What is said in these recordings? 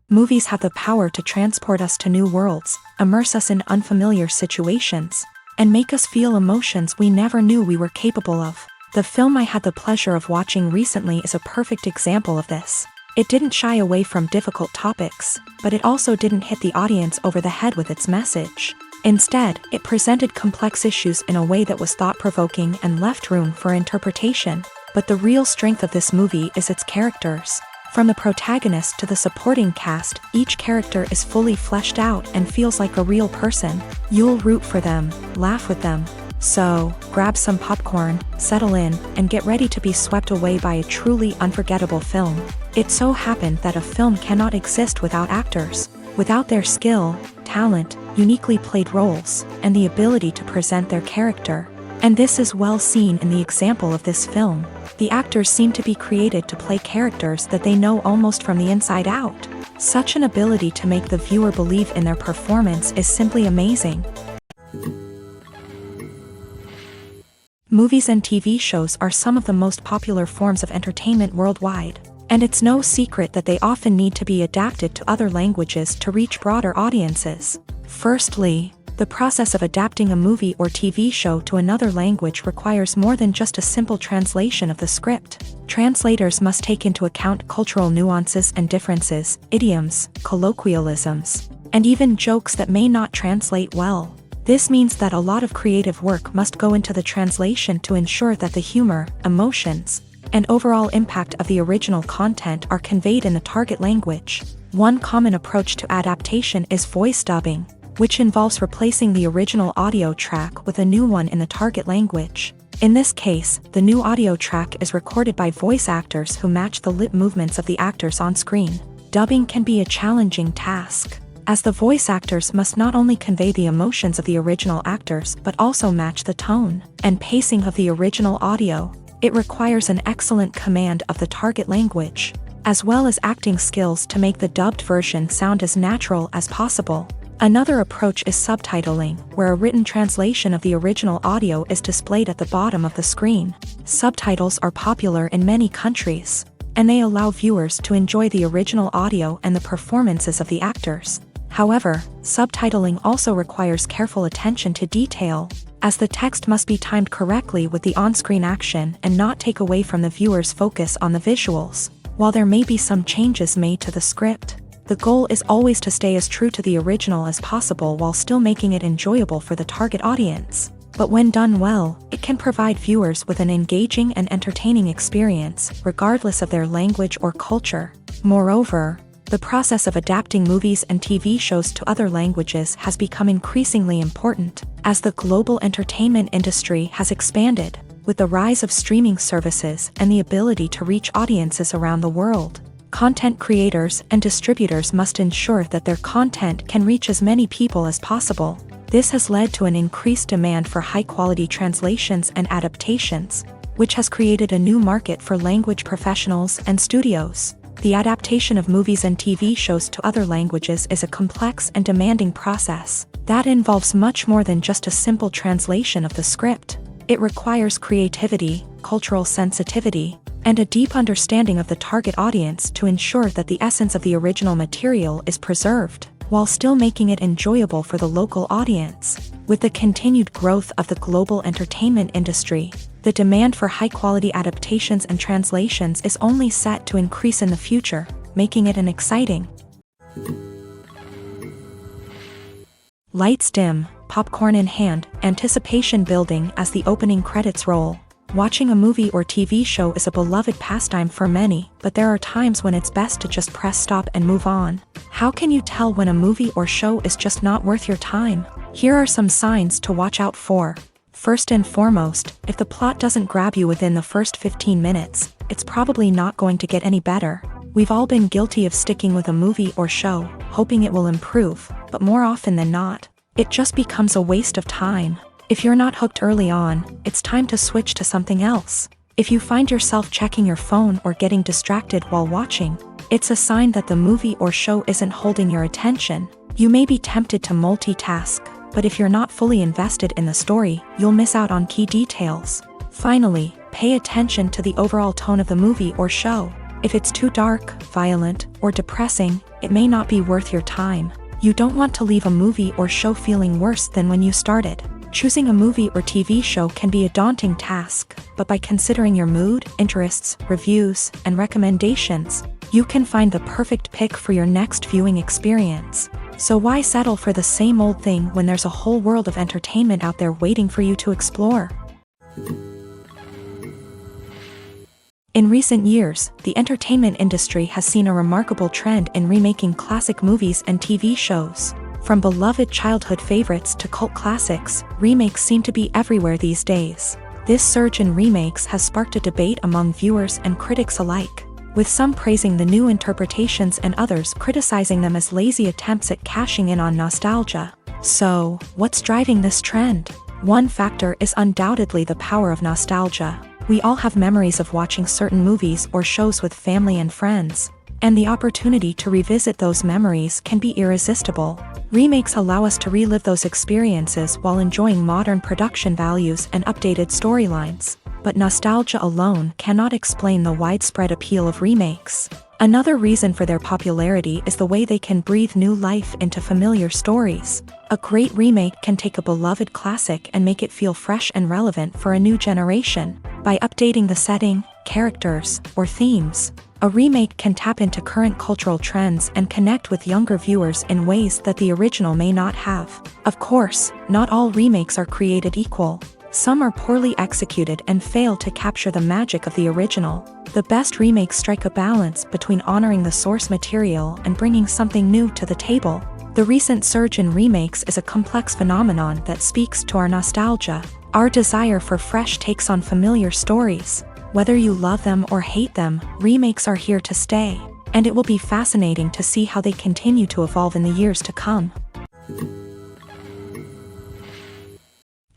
Movies have the power to transport us to new worlds, immerse us in unfamiliar situations, and make us feel emotions we never knew we were capable of. The film I had the pleasure of watching recently is a perfect example of this. It didn't shy away from difficult topics, but it also didn't hit the audience over the head with its message. Instead, it presented complex issues in a way that was thought-provoking and left room for interpretation. But the real strength of this movie is its characters. From the protagonist to the supporting cast, each character is fully fleshed out and feels like a real person. You'll root for them, laugh with them. So, grab some popcorn, settle in, and get ready to be swept away by a truly unforgettable film. It so happened that a film cannot exist without actors. Without their skill, talent, uniquely played roles, and the ability to present their character. And this is well seen in the example of this film. The actors seem to be created to play characters that they know almost from the inside out. Such an ability to make the viewer believe in their performance is simply amazing. Movies and TV shows are some of the most popular forms of entertainment worldwide, and it's no secret that they often need to be adapted to other languages to reach broader audiences. Firstly, the process of adapting a movie or TV show to another language requires more than just a simple translation of the script. Translators must take into account cultural nuances and differences, idioms, colloquialisms, and even jokes that may not translate well. This means that a lot of creative work must go into the translation to ensure that the humor, emotions, and overall impact of the original content are conveyed in the target language. One common approach to adaptation is voice dubbing, which involves replacing the original audio track with a new one in the target language. In this case, the new audio track is recorded by voice actors who match the lip movements of the actors on screen. Dubbing can be a challenging task, as the voice actors must not only convey the emotions of the original actors but also match the tone and pacing of the original audio. It requires an excellent command of the target language, as well as acting skills to make the dubbed version sound as natural as possible. Another approach is subtitling, where a written translation of the original audio is displayed at the bottom of the screen. Subtitles are popular in many countries, and they allow viewers to enjoy the original audio and the performances of the actors. However, subtitling also requires careful attention to detail, as the text must be timed correctly with the on-screen action and not take away from the viewer's focus on the visuals. While there may be some changes made to the script, the goal is always to stay as true to the original as possible while still making it enjoyable for the target audience. But when done well, it can provide viewers with an engaging and entertaining experience, regardless of their language or culture. Moreover, the process of adapting movies and TV shows to other languages has become increasingly important, as the global entertainment industry has expanded, with the rise of streaming services and the ability to reach audiences around the world. Content creators and distributors must ensure that their content can reach as many people as possible. This has led to an increased demand for high-quality translations and adaptations, which has created a new market for language professionals and studios. The adaptation of movies and TV shows to other languages is a complex and demanding process that involves much more than just a simple translation of the script. It requires creativity, cultural sensitivity, and a deep understanding of the target audience to ensure that the essence of the original material is preserved, while still making it enjoyable for the local audience. With the continued growth of the global entertainment industry, the demand for high-quality adaptations and translations is only set to increase in the future, making it an exciting. Lights dim, popcorn in hand, anticipation building as the opening credits roll. Watching a movie or TV show is a beloved pastime for many, but there are times when it's best to just press stop and move on. How can you tell when a movie or show is just not worth your time? Here are some signs to watch out for. First and foremost, if the plot doesn't grab you within the first 15 minutes, it's probably not going to get any better. We've all been guilty of sticking with a movie or show, hoping it will improve, but more often than not, it just becomes a waste of time. If you're not hooked early on, it's time to switch to something else. If you find yourself checking your phone or getting distracted while watching, it's a sign that the movie or show isn't holding your attention. You may be tempted to multitask, but if you're not fully invested in the story, you'll miss out on key details. Finally, pay attention to the overall tone of the movie or show. If it's too dark, violent, or depressing, it may not be worth your time. You don't want to leave a movie or show feeling worse than when you started. Choosing a movie or TV show can be a daunting task, but by considering your mood, interests, reviews, and recommendations, you can find the perfect pick for your next viewing experience. So why settle for the same old thing when there's a whole world of entertainment out there waiting for you to explore? In recent years, the entertainment industry has seen a remarkable trend in remaking classic movies and TV shows. From beloved childhood favorites to cult classics, remakes seem to be everywhere these days. This surge in remakes has sparked a debate among viewers and critics alike, with some praising the new interpretations and others criticizing them as lazy attempts at cashing in on nostalgia. So, what's driving this trend? One factor is undoubtedly the power of nostalgia. We all have memories of watching certain movies or shows with family and friends, and the opportunity to revisit those memories can be irresistible. Remakes allow us to relive those experiences while enjoying modern production values and updated storylines. But nostalgia alone cannot explain the widespread appeal of remakes. Another reason for their popularity is the way they can breathe new life into familiar stories. A great remake can take a beloved classic and make it feel fresh and relevant for a new generation. By updating the setting, characters, or themes, a remake can tap into current cultural trends and connect with younger viewers in ways that the original may not have. Of course, not all remakes are created equal. Some are poorly executed and fail to capture the magic of the original. The best remakes strike a balance between honoring the source material and bringing something new to the table. The recent surge in remakes is a complex phenomenon that speaks to our nostalgia, our desire for fresh takes on familiar stories. Whether you love them or hate them, remakes are here to stay, and it will be fascinating to see how they continue to evolve in the years to come.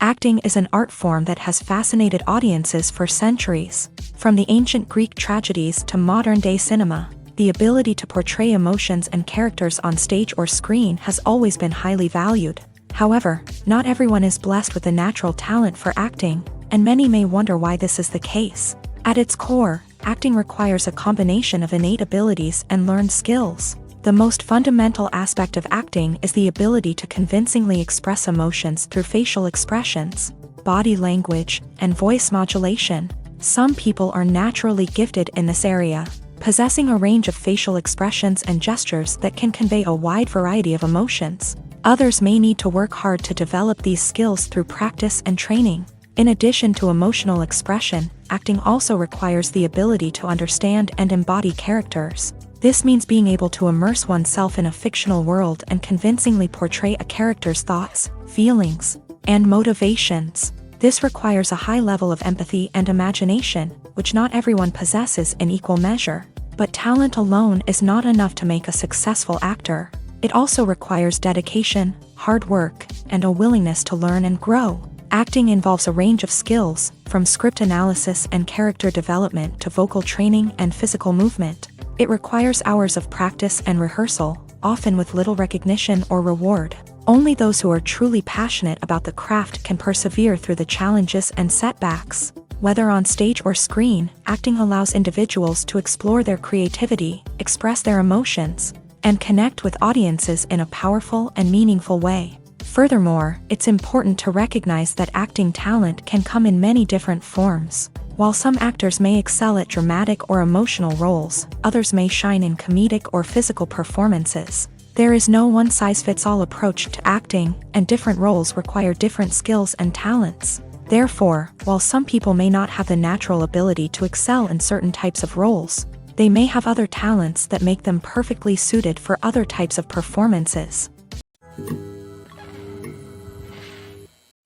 Acting is an art form that has fascinated audiences for centuries. From the ancient Greek tragedies to modern-day cinema, the ability to portray emotions and characters on stage or screen has always been highly valued. However, not everyone is blessed with a natural talent for acting, and many may wonder why this is the case. At its core, acting requires a combination of innate abilities and learned skills. The most fundamental aspect of acting is the ability to convincingly express emotions through facial expressions, body language, and voice modulation. Some people are naturally gifted in this area, possessing a range of facial expressions and gestures that can convey a wide variety of emotions. Others may need to work hard to develop these skills through practice and training. In addition to emotional expression, acting also requires the ability to understand and embody characters. This means being able to immerse oneself in a fictional world and convincingly portray a character's thoughts, feelings, and motivations. This requires a high level of empathy and imagination, which not everyone possesses in equal measure. But talent alone is not enough to make a successful actor. It also requires dedication, hard work, and a willingness to learn and grow. Acting involves a range of skills, from script analysis and character development to vocal training and physical movement. It requires hours of practice and rehearsal, often with little recognition or reward. Only those who are truly passionate about the craft can persevere through the challenges and setbacks. Whether on stage or screen, acting allows individuals to explore their creativity, express their emotions, and connect with audiences in a powerful and meaningful way. Furthermore, it's important to recognize that acting talent can come in many different forms. While some actors may excel at dramatic or emotional roles, others may shine in comedic or physical performances. There is no one-size-fits-all approach to acting, and different roles require different skills and talents. Therefore, while some people may not have the natural ability to excel in certain types of roles, they may have other talents that make them perfectly suited for other types of performances.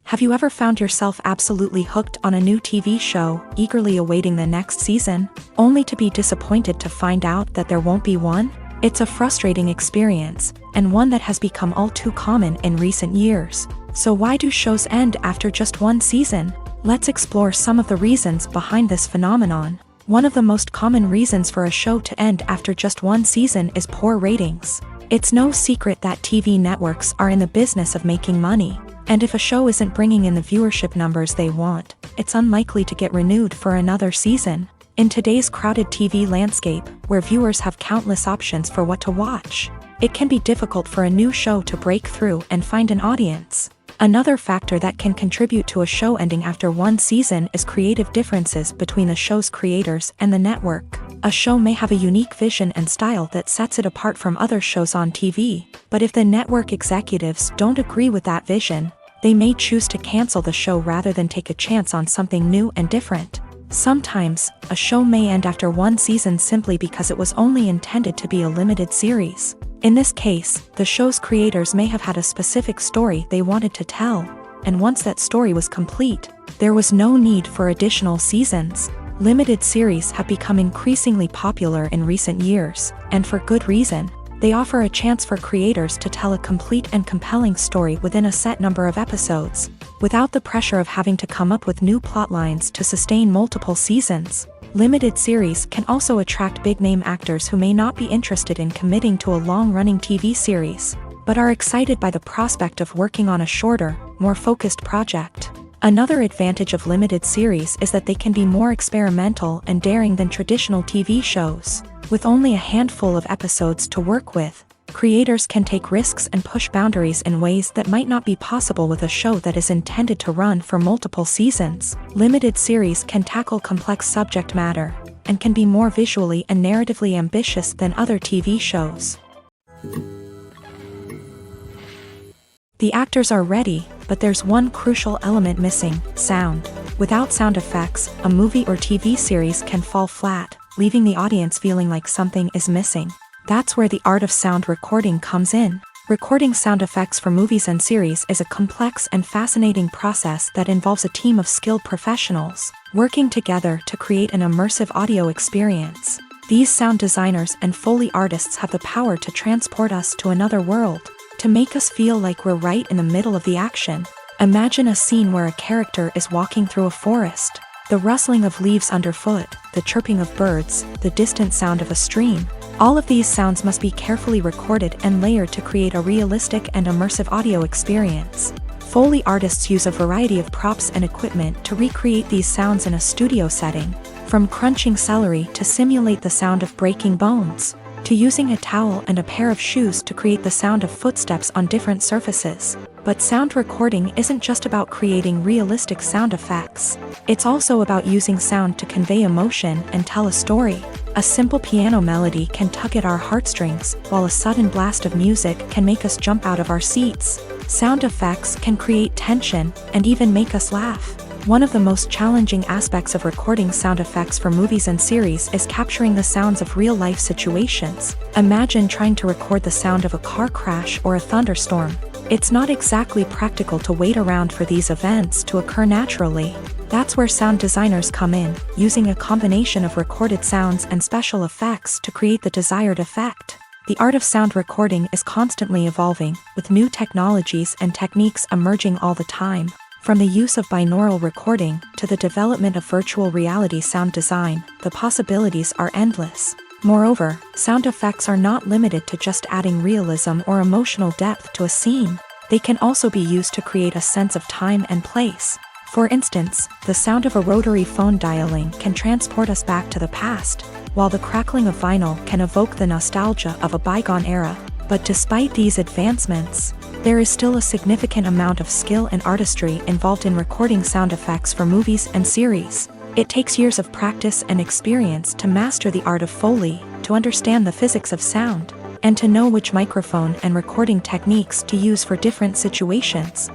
Have you ever found yourself absolutely hooked on a new TV show, eagerly awaiting the next season, only to be disappointed to find out that there won't be one? It's a frustrating experience, and one that has become all too common in recent years. So why do shows end after just one season? Let's explore some of the reasons behind this phenomenon. One of the most common reasons for a show to end after just one season is poor ratings. It's no secret that TV networks are in the business of making money. And if a show isn't bringing in the viewership numbers they want, it's unlikely to get renewed for another season. In today's crowded TV landscape, where viewers have countless options for what to watch, it can be difficult for a new show to break through and find an audience. Another factor that can contribute to a show ending after one season is creative differences between the show's creators and the network. A show may have a unique vision and style that sets it apart from other shows on TV, but if the network executives don't agree with that vision, they may choose to cancel the show rather than take a chance on something new and different. Sometimes, a show may end after one season simply because it was only intended to be a limited series. In this case, the show's creators may have had a specific story they wanted to tell, and once that story was complete, there was no need for additional seasons. Limited series have become increasingly popular in recent years, and for good reason. They offer a chance for creators to tell a complete and compelling story within a set number of episodes, without the pressure of having to come up with new plotlines to sustain multiple seasons. Limited series can also attract big-name actors who may not be interested in committing to a long-running TV series, but are excited by the prospect of working on a shorter, more focused project. Another advantage of limited series is that they can be more experimental and daring than traditional TV shows. With only a handful of episodes to work with, creators can take risks and push boundaries in ways that might not be possible with a show that is intended to run for multiple seasons. Limited series can tackle complex subject matter, and can be more visually and narratively ambitious than other TV shows. The actors are ready, but there's one crucial element missing: sound. Without sound effects, a movie or TV series can fall flat, leaving the audience feeling like something is missing. That's where the art of sound recording comes in. Recording sound effects for movies and series is a complex and fascinating process that involves a team of skilled professionals working together to create an immersive audio experience. These sound designers and Foley artists have the power to transport us to another world, to make us feel like we're right in the middle of the action. Imagine a scene where a character is walking through a forest. The rustling of leaves underfoot, the chirping of birds, the distant sound of a stream. All of these sounds must be carefully recorded and layered to create a realistic and immersive audio experience. Foley artists use a variety of props and equipment to recreate these sounds in a studio setting, from crunching celery to simulate the sound of breaking bones, to using a towel and a pair of shoes to create the sound of footsteps on different surfaces. But sound recording isn't just about creating realistic sound effects. It's also about using sound to convey emotion and tell a story. A simple piano melody can tug at our heartstrings, while a sudden blast of music can make us jump out of our seats. Sound effects can create tension and even make us laugh. One of the most challenging aspects of recording sound effects for movies and series is capturing the sounds of real-life situations. Imagine trying to record the sound of a car crash or a thunderstorm. It's not exactly practical to wait around for these events to occur naturally. That's where sound designers come in, using a combination of recorded sounds and special effects to create the desired effect. The art of sound recording is constantly evolving, with new technologies and techniques emerging all the time. From the use of binaural recording to the development of virtual reality sound design, the possibilities are endless. Moreover, sound effects are not limited to just adding realism or emotional depth to a scene. They can also be used to create a sense of time and place. For instance, the sound of a rotary phone dialing can transport us back to the past, while the crackling of vinyl can evoke the nostalgia of a bygone era. But despite these advancements, there is still a significant amount of skill and artistry involved in recording sound effects for movies and series. It takes years of practice and experience to master the art of Foley, to understand the physics of sound, and to know which microphone and recording techniques to use for different situations.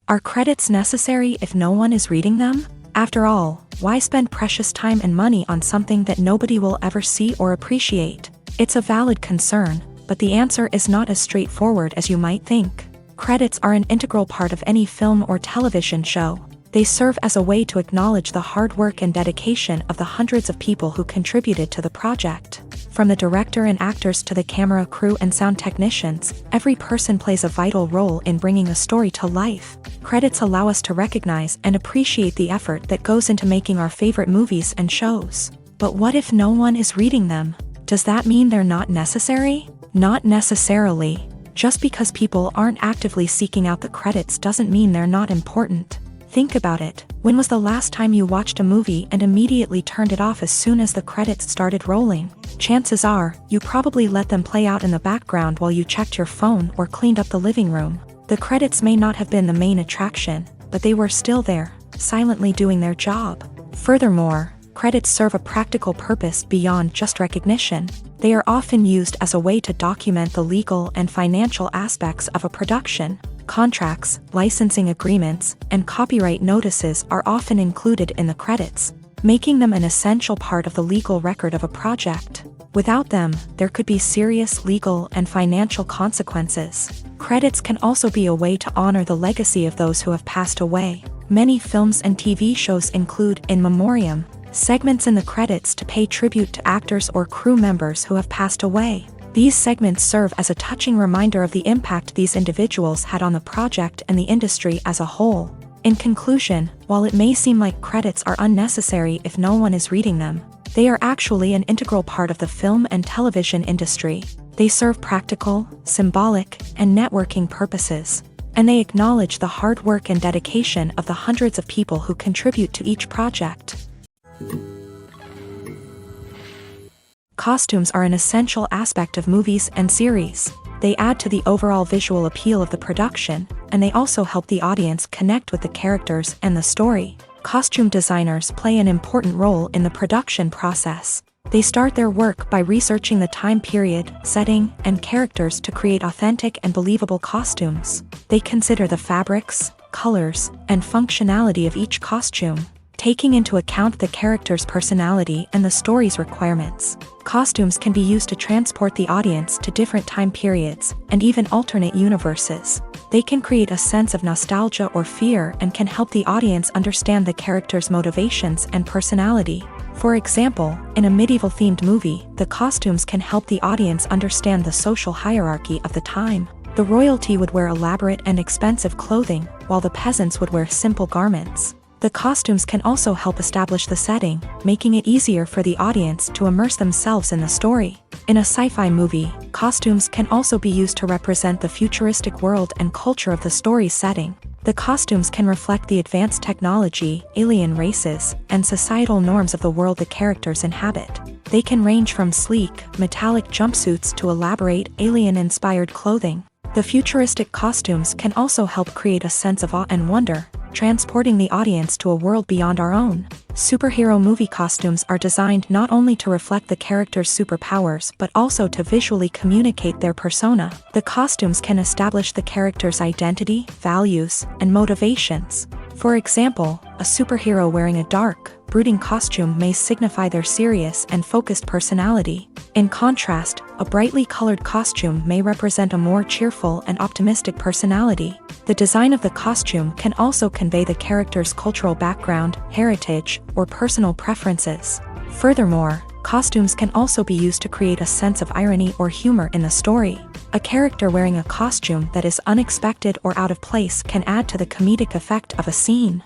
Are credits necessary if no one is reading them? After all, why spend precious time and money on something that nobody will ever see or appreciate? It's a valid concern, but the answer is not as straightforward as you might think. Credits are an integral part of any film or television show. They serve as a way to acknowledge the hard work and dedication of the hundreds of people who contributed to the project. From the director and actors to the camera crew and sound technicians, every person plays a vital role in bringing a story to life. Credits allow us to recognize and appreciate the effort that goes into making our favorite movies and shows. But what if no one is reading them? Does that mean they're not necessary? Not necessarily. Just because people aren't actively seeking out the credits doesn't mean they're not important. Think about it. When was the last time you watched a movie and immediately turned it off as soon as the credits started rolling? Chances are, you probably let them play out in the background while you checked your phone or cleaned up the living room. The credits may not have been the main attraction, but they were still there, silently doing their job. Furthermore, credits serve a practical purpose beyond just recognition. They are often used as a way to document the legal and financial aspects of a production. Contracts, licensing agreements, and copyright notices are often included in the credits, making them an essential part of the legal record of a project. Without them, there could be serious legal and financial consequences. Credits can also be a way to honor the legacy of those who have passed away. Many films and TV shows include in memoriam segments in the credits to pay tribute to actors or crew members who have passed away. These segments serve as a touching reminder of the impact these individuals had on the project and the industry as a whole. In conclusion, while it may seem like credits are unnecessary if no one is reading them, they are actually an integral part of the film and television industry. They serve practical, symbolic, and networking purposes, and they acknowledge the hard work and dedication of the hundreds of people who contribute to each project. Costumes are an essential aspect of movies and series. They add to the overall visual appeal of the production, and they also help the audience connect with the characters and the story. Costume designers play an important role in the production process. They start their work by researching the time period, setting, and characters to create authentic and believable costumes. They consider the fabrics, colors, and functionality of each costume, taking into account the character's personality and the story's requirements. Costumes can be used to transport the audience to different time periods and even alternate universes. They can create a sense of nostalgia or fear and can help the audience understand the character's motivations and personality. For example, in a medieval-themed movie, the costumes can help the audience understand the social hierarchy of the time. The royalty would wear elaborate and expensive clothing, while the peasants would wear simple garments. The costumes can also help establish the setting, making it easier for the audience to immerse themselves in the story. In a sci-fi movie, costumes can also be used to represent the futuristic world and culture of the story's setting. The costumes can reflect the advanced technology, alien races, and societal norms of the world the characters inhabit. They can range from sleek, metallic jumpsuits to elaborate, alien-inspired clothing. The futuristic costumes can also help create a sense of awe and wonder, transporting the audience to a world beyond our own. Superhero movie costumes are designed not only to reflect the character's superpowers but also to visually communicate their persona. The costumes can establish the character's identity, values, and motivations. For example, a superhero wearing a dark, brooding costume may signify their serious and focused personality. In contrast, a brightly colored costume may represent a more cheerful and optimistic personality. The design of the costume can also convey the character's cultural background, heritage, or personal preferences. Furthermore, costumes can also be used to create a sense of irony or humor in the story. A character wearing a costume that is unexpected or out of place can add to the comedic effect of a scene.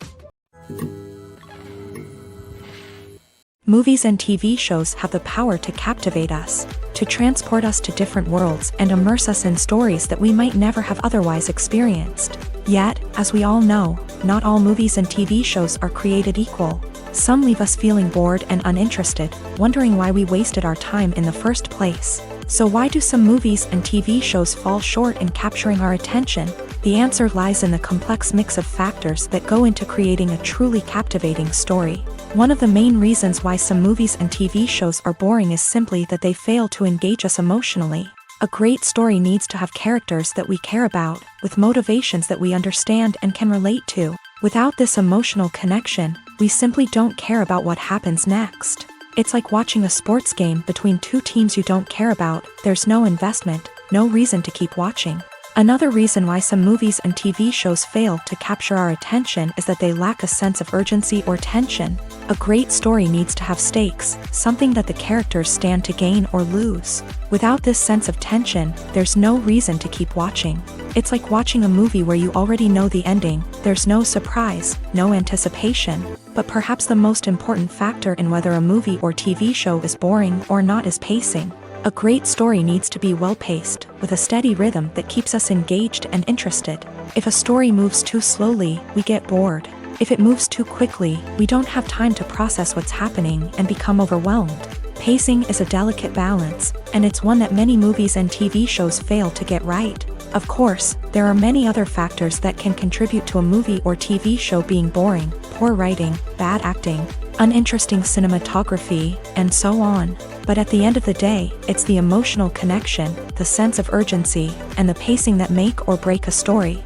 Movies and TV shows have the power to captivate us, to transport us to different worlds and immerse us in stories that we might never have otherwise experienced. Yet, as we all know, not all movies and TV shows are created equal. Some leave us feeling bored and uninterested, wondering why we wasted our time in the first place. So why do some movies and TV shows fall short in capturing our attention? The answer lies in the complex mix of factors that go into creating a truly captivating story. One of the main reasons why some movies and TV shows are boring is simply that they fail to engage us emotionally. A great story needs to have characters that we care about, with motivations that we understand and can relate to. Without this emotional connection, we simply don't care about what happens next. It's like watching a sports game between two teams you don't care about. There's no investment, no reason to keep watching. Another reason why some movies and TV shows fail to capture our attention is that they lack a sense of urgency or tension. A great story needs to have stakes, something that the characters stand to gain or lose. Without this sense of tension, there's no reason to keep watching. It's like watching a movie where you already know the ending. There's no surprise, no anticipation. But perhaps the most important factor in whether a movie or TV show is boring or not is pacing. A great story needs to be well-paced, with a steady rhythm that keeps us engaged and interested. If a story moves too slowly, we get bored. If it moves too quickly, we don't have time to process what's happening and become overwhelmed. Pacing is a delicate balance, and it's one that many movies and TV shows fail to get right. Of course, there are many other factors that can contribute to a movie or TV show being boring: poor writing, bad acting, uninteresting cinematography, and so on. But at the end of the day, it's the emotional connection, the sense of urgency, and the pacing that make or break a story.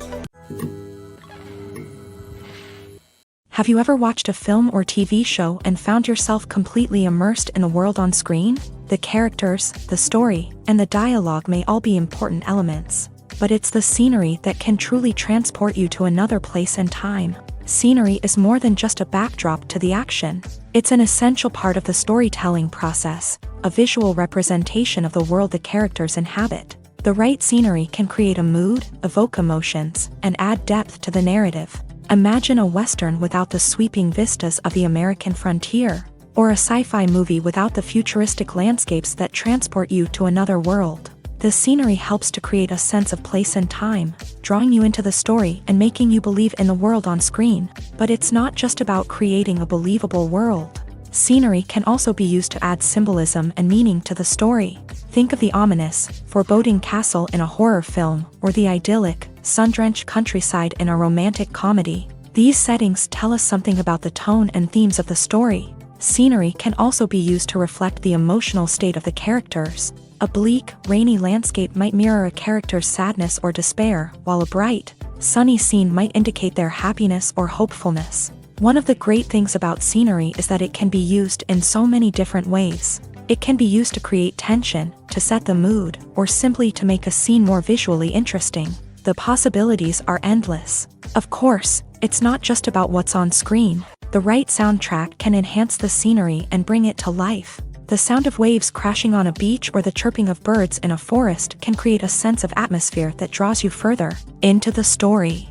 Have you ever watched a film or TV show and found yourself completely immersed in the world on screen? The characters, the story, and the dialogue may all be important elements, but it's the scenery that can truly transport you to another place and time. Scenery is more than just a backdrop to the action. It's an essential part of the storytelling process, a visual representation of the world the characters inhabit. The right scenery can create a mood, evoke emotions, and add depth to the narrative. Imagine a Western without the sweeping vistas of the American frontier, or a sci-fi movie without the futuristic landscapes that transport you to another world. The scenery helps to create a sense of place and time, drawing you into the story and making you believe in the world on screen. But it's not just about creating a believable world. Scenery can also be used to add symbolism and meaning to the story. Think of the ominous, foreboding castle in a horror film, or the idyllic, sun-drenched countryside in a romantic comedy. These settings tell us something about the tone and themes of the story. Scenery can also be used to reflect the emotional state of the characters. A bleak, rainy landscape might mirror a character's sadness or despair, while a bright, sunny scene might indicate their happiness or hopefulness. One of the great things about scenery is that it can be used in so many different ways. It can be used to create tension, to set the mood, or simply to make a scene more visually interesting. The possibilities are endless. Of course, it's not just about what's on screen. The right soundtrack can enhance the scenery and bring it to life. The sound of waves crashing on a beach or the chirping of birds in a forest can create a sense of atmosphere that draws you further into the story.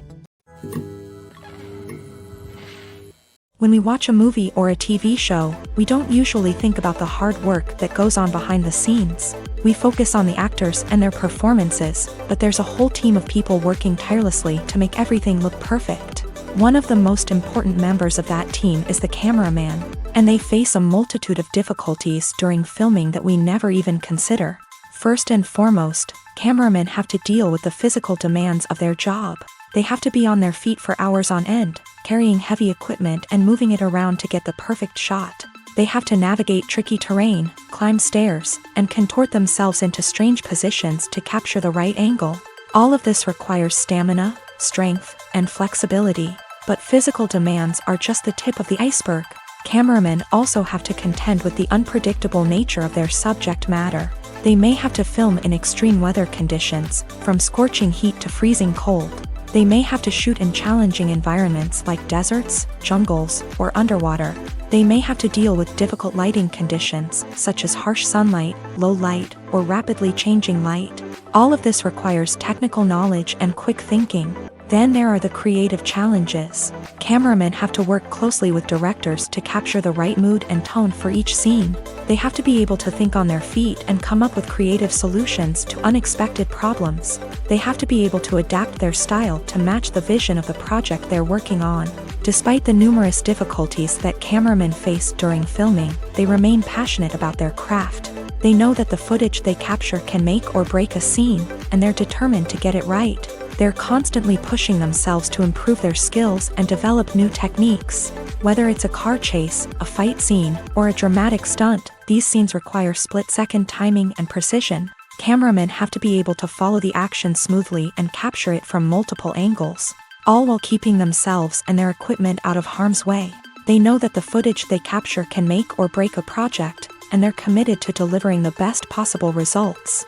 When we watch a movie or a TV show, we don't usually think about the hard work that goes on behind the scenes. We focus on the actors and their performances, but there's a whole team of people working tirelessly to make everything look perfect. One of the most important members of that team is the cameraman, and they face a multitude of difficulties during filming that we never even consider. First and foremost, cameramen have to deal with the physical demands of their job. They have to be on their feet for hours on end, carrying heavy equipment and moving it around to get the perfect shot. They have to navigate tricky terrain, climb stairs, and contort themselves into strange positions to capture the right angle. All of this requires stamina, strength, and flexibility. But physical demands are just the tip of the iceberg. Cameramen also have to contend with the unpredictable nature of their subject matter. They may have to film in extreme weather conditions, from scorching heat to freezing cold. They may have to shoot in challenging environments like deserts, jungles, or underwater. They may have to deal with difficult lighting conditions, such as harsh sunlight, low light, or rapidly changing light. All of this requires technical knowledge and quick thinking. Then there are the creative challenges. Cameramen have to work closely with directors to capture the right mood and tone for each scene. They have to be able to think on their feet and come up with creative solutions to unexpected problems. They have to be able to adapt their style to match the vision of the project they're working on. Despite the numerous difficulties that cameramen face during filming, they remain passionate about their craft. They know that the footage they capture can make or break a scene, and they're determined to get it right. They're constantly pushing themselves to improve their skills and develop new techniques. Whether it's a car chase, a fight scene, or a dramatic stunt, these scenes require split-second timing and precision. Cameramen have to be able to follow the action smoothly and capture it from multiple angles, all while keeping themselves and their equipment out of harm's way. They know that the footage they capture can make or break a project, and they're committed to delivering the best possible results.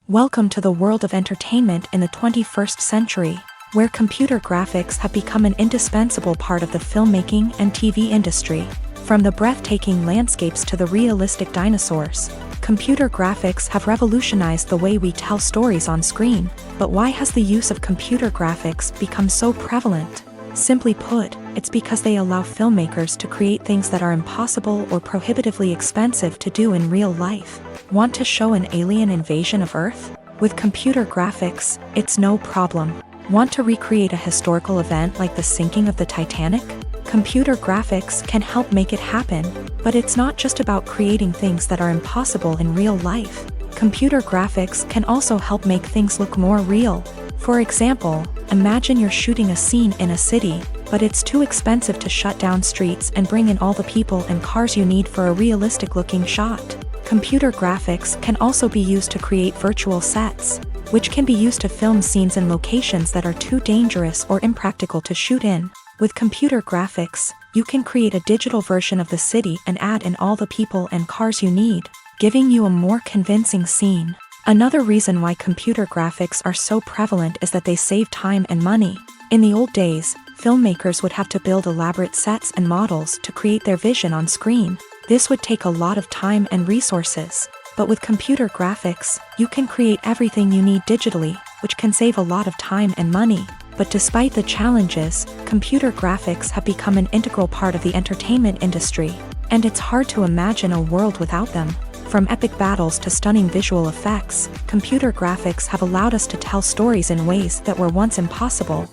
Welcome to the world of entertainment in the 21st century, where computer graphics have become an indispensable part of the filmmaking and TV industry. From the breathtaking landscapes to the realistic dinosaurs, computer graphics have revolutionized the way we tell stories on screen. But why has the use of computer graphics become so prevalent? Simply put, it's because they allow filmmakers to create things that are impossible or prohibitively expensive to do in real life. Want to show an alien invasion of Earth? With computer graphics, it's no problem. Want to recreate a historical event like the sinking of the Titanic? Computer graphics can help make it happen, but it's not just about creating things that are impossible in real life. Computer graphics can also help make things look more real. For example, imagine you're shooting a scene in a city, but it's too expensive to shut down streets and bring in all the people and cars you need for a realistic-looking shot. Computer graphics can also be used to create virtual sets, which can be used to film scenes in locations that are too dangerous or impractical to shoot in. With computer graphics, you can create a digital version of the city and add in all the people and cars you need, giving you a more convincing scene. Another reason why computer graphics are so prevalent is that they save time and money. In the old days, filmmakers would have to build elaborate sets and models to create their vision on screen. This would take a lot of time and resources. But with computer graphics, you can create everything you need digitally, which can save a lot of time and money. But despite the challenges, computer graphics have become an integral part of the entertainment industry, and it's hard to imagine a world without them. From epic battles to stunning visual effects, computer graphics have allowed us to tell stories in ways that were once impossible.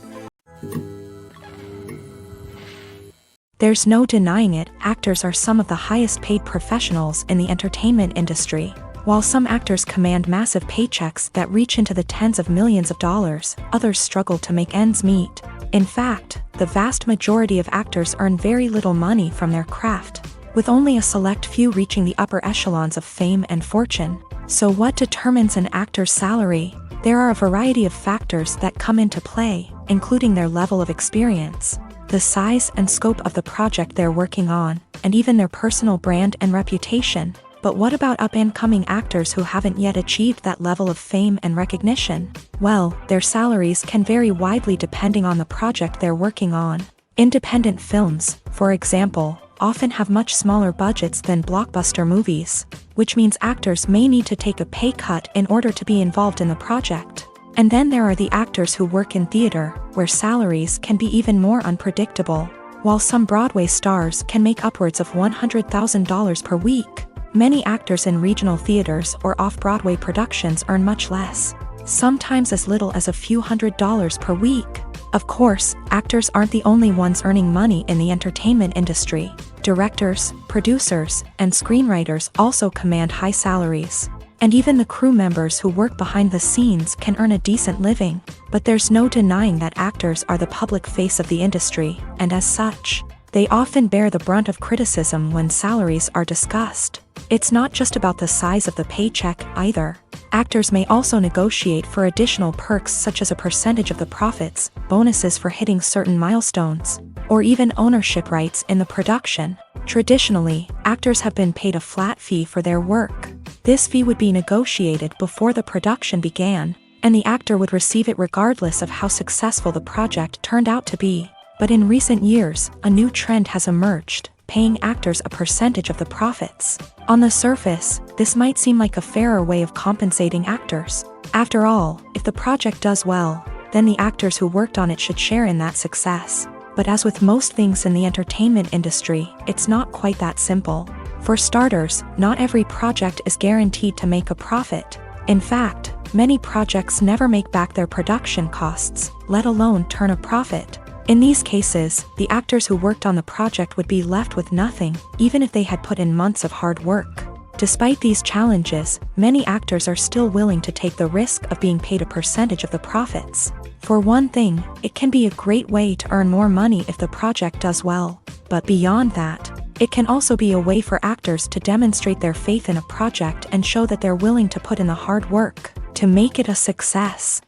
There's no denying it, actors are some of the highest paid professionals in the entertainment industry. While some actors command massive paychecks that reach into the tens of millions of dollars, others struggle to make ends meet. In fact, the vast majority of actors earn very little money from their craft, with only a select few reaching the upper echelons of fame and fortune. So what determines an actor's salary? There are a variety of factors that come into play, including their level of experience, the size and scope of the project they're working on, and even their personal brand and reputation. But what about up-and-coming actors who haven't yet achieved that level of fame and recognition? Well, their salaries can vary widely depending on the project they're working on. Independent films, for example, often have much smaller budgets than blockbuster movies, which means actors may need to take a pay cut in order to be involved in the project. And then there are the actors who work in theater, where salaries can be even more unpredictable. While some Broadway stars can make upwards of $100,000 per week, many actors in regional theaters or off-Broadway productions earn much less, sometimes as little as a few $100s per week. Of course, actors aren't the only ones earning money in the entertainment industry. Directors, producers, and screenwriters also command high salaries. And even the crew members who work behind the scenes can earn a decent living. But there's no denying that actors are the public face of the industry, and as such, they often bear the brunt of criticism when salaries are discussed. It's not just about the size of the paycheck, either. Actors may also negotiate for additional perks such as a percentage of the profits, bonuses for hitting certain milestones, or even ownership rights in the production. Traditionally, actors have been paid a flat fee for their work. This fee would be negotiated before the production began, and the actor would receive it regardless of how successful the project turned out to be. But in recent years, a new trend has emerged, paying actors a percentage of the profits. On the surface, this might seem like a fairer way of compensating actors. After all, if the project does well, then the actors who worked on it should share in that success. But as with most things in the entertainment industry, it's not quite that simple. For starters, not every project is guaranteed to make a profit. In fact, many projects never make back their production costs, let alone turn a profit. In these cases, the actors who worked on the project would be left with nothing, even if they had put in months of hard work. Despite these challenges, many actors are still willing to take the risk of being paid a percentage of the profits. For one thing, it can be a great way to earn more money if the project does well. But beyond that, it can also be a way for actors to demonstrate their faith in a project and show that they're willing to put in the hard work to make it a success.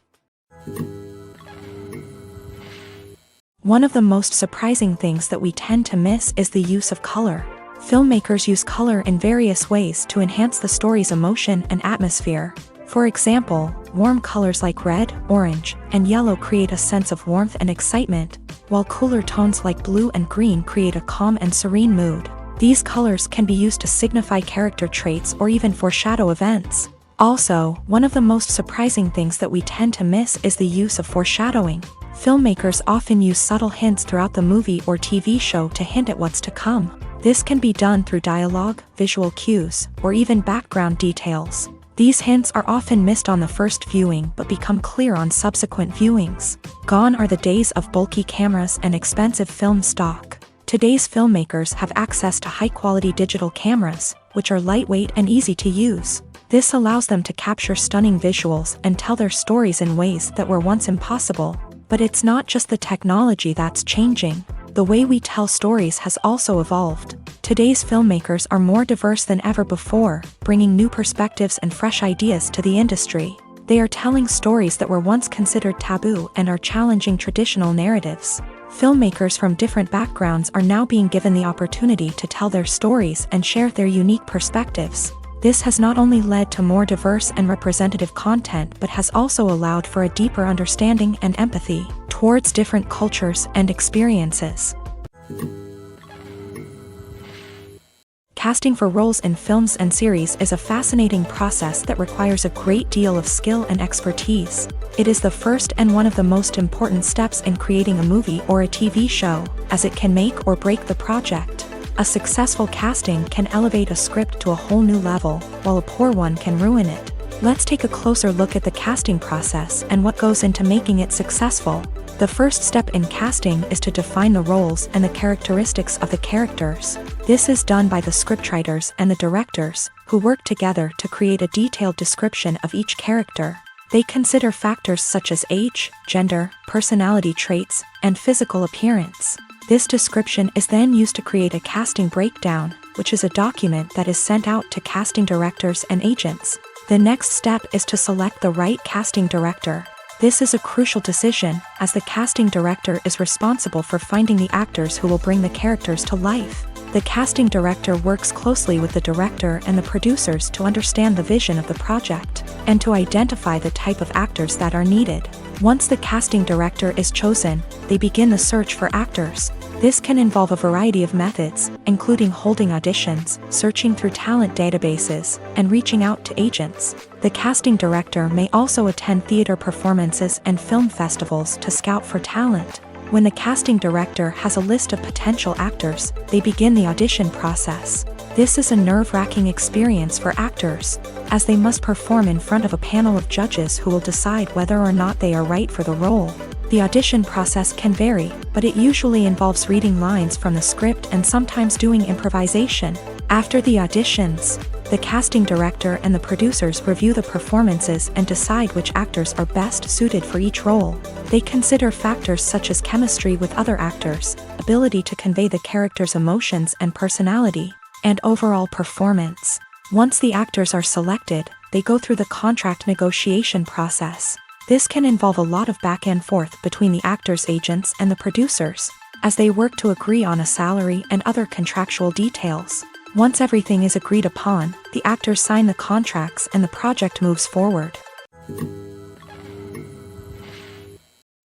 One of the most surprising things that we tend to miss is the use of color. Filmmakers use color in various ways to enhance the story's emotion and atmosphere. For example, warm colors like red, orange, and yellow create a sense of warmth and excitement, while cooler tones like blue and green create a calm and serene mood. These colors can be used to signify character traits or even foreshadow events. Also, one of the most surprising things that we tend to miss is the use of foreshadowing. Filmmakers often use subtle hints throughout the movie or TV show to hint at what's to come. This can be done through dialogue, visual cues, or even background details. These hints are often missed on the first viewing but become clear on subsequent viewings. Gone are the days of bulky cameras and expensive film stock. Today's filmmakers have access to high-quality digital cameras, which are lightweight and easy to use. This allows them to capture stunning visuals and tell their stories in ways that were once impossible. But it's not just the technology that's changing. The way we tell stories has also evolved. Today's filmmakers are more diverse than ever before, bringing new perspectives and fresh ideas to the industry. They are telling stories that were once considered taboo and are challenging traditional narratives. Filmmakers from different backgrounds are now being given the opportunity to tell their stories and share their unique perspectives. This has not only led to more diverse and representative content but has also allowed for a deeper understanding and empathy towards different cultures and experiences. Casting for roles in films and series is a fascinating process that requires a great deal of skill and expertise. It is the first and one of the most important steps in creating a movie or a TV show, as it can make or break the project. A successful casting can elevate a script to a whole new level, while a poor one can ruin it. Let's take a closer look at the casting process and what goes into making it successful. The first step in casting is to define the roles and the characteristics of the characters. This is done by the scriptwriters and the directors, who work together to create a detailed description of each character. They consider factors such as age, gender, personality traits, and physical appearance. This description is then used to create a casting breakdown, which is a document that is sent out to casting directors and agents. The next step is to select the right casting director. This is a crucial decision, as the casting director is responsible for finding the actors who will bring the characters to life. The casting director works closely with the director and the producers to understand the vision of the project, and to identify the type of actors that are needed. Once the casting director is chosen, they begin the search for actors. This can involve a variety of methods, including holding auditions, searching through talent databases, and reaching out to agents. The casting director may also attend theater performances and film festivals to scout for talent. When the casting director has a list of potential actors, they begin the audition process. This is a nerve-wracking experience for actors, as they must perform in front of a panel of judges who will decide whether or not they are right for the role. The audition process can vary, but it usually involves reading lines from the script and sometimes doing improvisation. After the auditions, the casting director and the producers review the performances and decide which actors are best suited for each role. They consider factors such as chemistry with other actors, ability to convey the character's emotions and personality, and overall performance. Once the actors are selected, they go through the contract negotiation process. This can involve a lot of back and forth between the actors' agents and the producers, as they work to agree on a salary and other contractual details. Once everything is agreed upon, the actors sign the contracts and the project moves forward.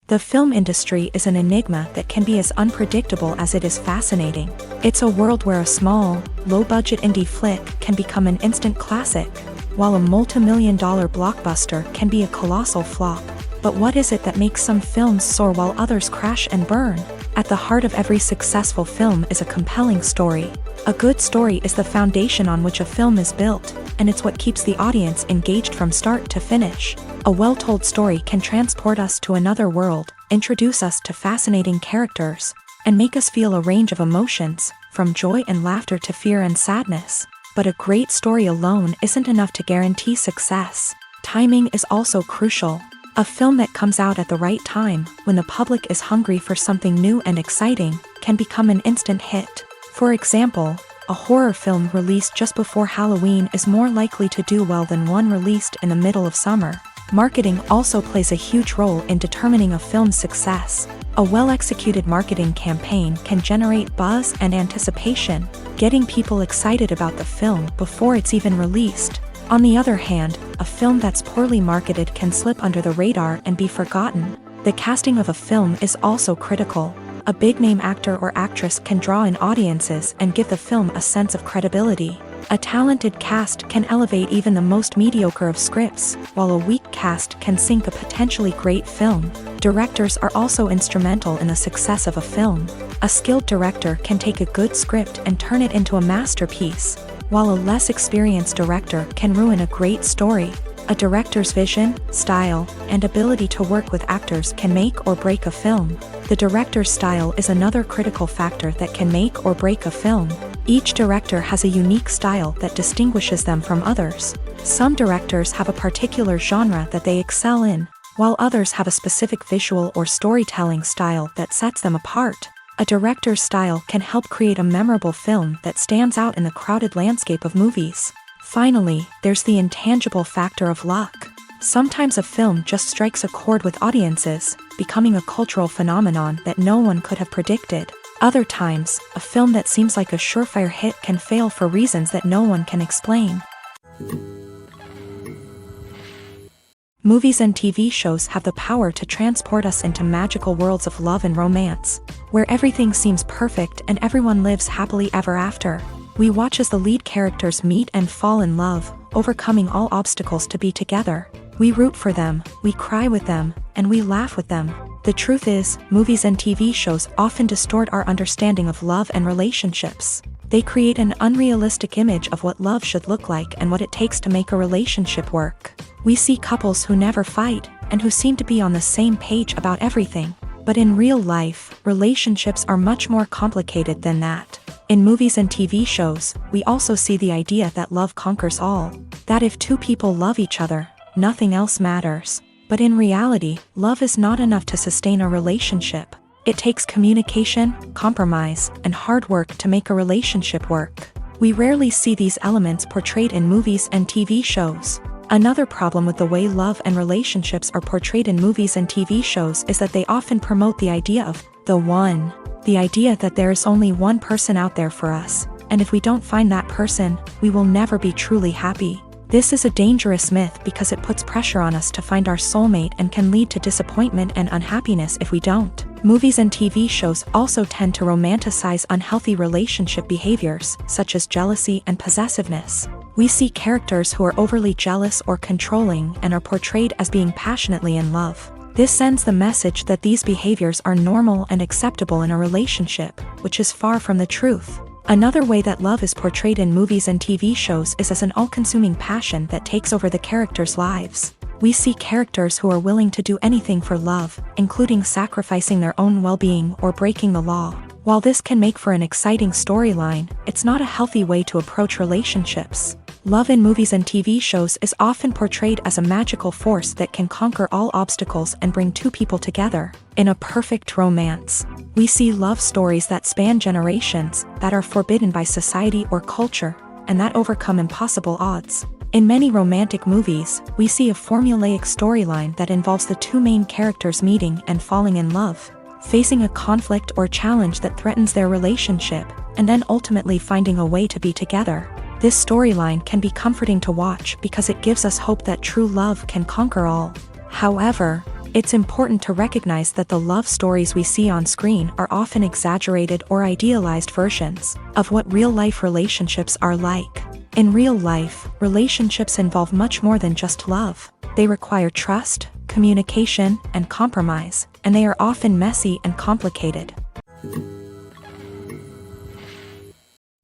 The film industry is an enigma that can be as unpredictable as it is fascinating. It's a world where a small, low-budget indie flick can become an instant classic, while a multi-million-dollar blockbuster can be a colossal flop. But what is it that makes some films soar while others crash and burn? At the heart of every successful film is a compelling story. A good story is the foundation on which a film is built, and it's what keeps the audience engaged from start to finish. A well-told story can transport us to another world, introduce us to fascinating characters, and make us feel a range of emotions, from joy and laughter to fear and sadness. But a great story alone isn't enough to guarantee success. Timing is also crucial. A film that comes out at the right time, when the public is hungry for something new and exciting, can become an instant hit. For example, a horror film released just before Halloween is more likely to do well than one released in the middle of summer. Marketing also plays a huge role in determining a film's success. A well-executed marketing campaign can generate buzz and anticipation, getting people excited about the film before it's even released. On the other hand, a film that's poorly marketed can slip under the radar and be forgotten. The casting of a film is also critical. A big-name actor or actress can draw in audiences and give the film a sense of credibility. A talented cast can elevate even the most mediocre of scripts, while a weak cast can sink a potentially great film. Directors are also instrumental in the success of a film. A skilled director can take a good script and turn it into a masterpiece, while a less experienced director can ruin a great story. A director's vision, style, and ability to work with actors can make or break a film. The director's style is another critical factor that can make or break a film. Each director has a unique style that distinguishes them from others. Some directors have a particular genre that they excel in, while others have a specific visual or storytelling style that sets them apart. A director's style can help create a memorable film that stands out in the crowded landscape of movies. Finally, there's the intangible factor of luck. Sometimes a film just strikes a chord with audiences, becoming a cultural phenomenon that no one could have predicted. Other times, a film that seems like a surefire hit can fail for reasons that no one can explain. Movies and TV shows have the power to transport us into magical worlds of love and romance, where everything seems perfect and everyone lives happily ever after. We watch as the lead characters meet and fall in love, overcoming all obstacles to be together. We root for them, we cry with them, and we laugh with them. The truth is, movies and TV shows often distort our understanding of love and relationships. They create an unrealistic image of what love should look like and what it takes to make a relationship work. We see couples who never fight, and who seem to be on the same page about everything. But in real life, relationships are much more complicated than that. In movies and TV shows, we also see the idea that love conquers all. That if two people love each other, nothing else matters. But in reality, love is not enough to sustain a relationship. It takes communication, compromise, and hard work to make a relationship work. We rarely see these elements portrayed in movies and TV shows. Another problem with the way love and relationships are portrayed in movies and TV shows is that they often promote the idea of the one. The idea that there is only one person out there for us, and if we don't find that person, we will never be truly happy. This is a dangerous myth because it puts pressure on us to find our soulmate and can lead to disappointment and unhappiness if we don't. Movies and TV shows also tend to romanticize unhealthy relationship behaviors, such as jealousy and possessiveness. We see characters who are overly jealous or controlling and are portrayed as being passionately in love. This sends the message that these behaviors are normal and acceptable in a relationship, which is far from the truth. Another way that love is portrayed in movies and TV shows is as an all-consuming passion that takes over the characters' lives. We see characters who are willing to do anything for love, including sacrificing their own well-being or breaking the law. While this can make for an exciting storyline, it's not a healthy way to approach relationships. Love in movies and TV shows is often portrayed as a magical force that can conquer all obstacles and bring two people together. In a perfect romance, we see love stories that span generations, that are forbidden by society or culture, and that overcome impossible odds. In many romantic movies, we see a formulaic storyline that involves the two main characters meeting and falling in love, facing a conflict or challenge that threatens their relationship, and then ultimately finding a way to be together. This storyline can be comforting to watch because it gives us hope that true love can conquer all. However, it's important to recognize that the love stories we see on screen are often exaggerated or idealized versions of what real-life relationships are like. In real life, relationships involve much more than just love. They require trust, communication, and compromise, and they are often messy and complicated.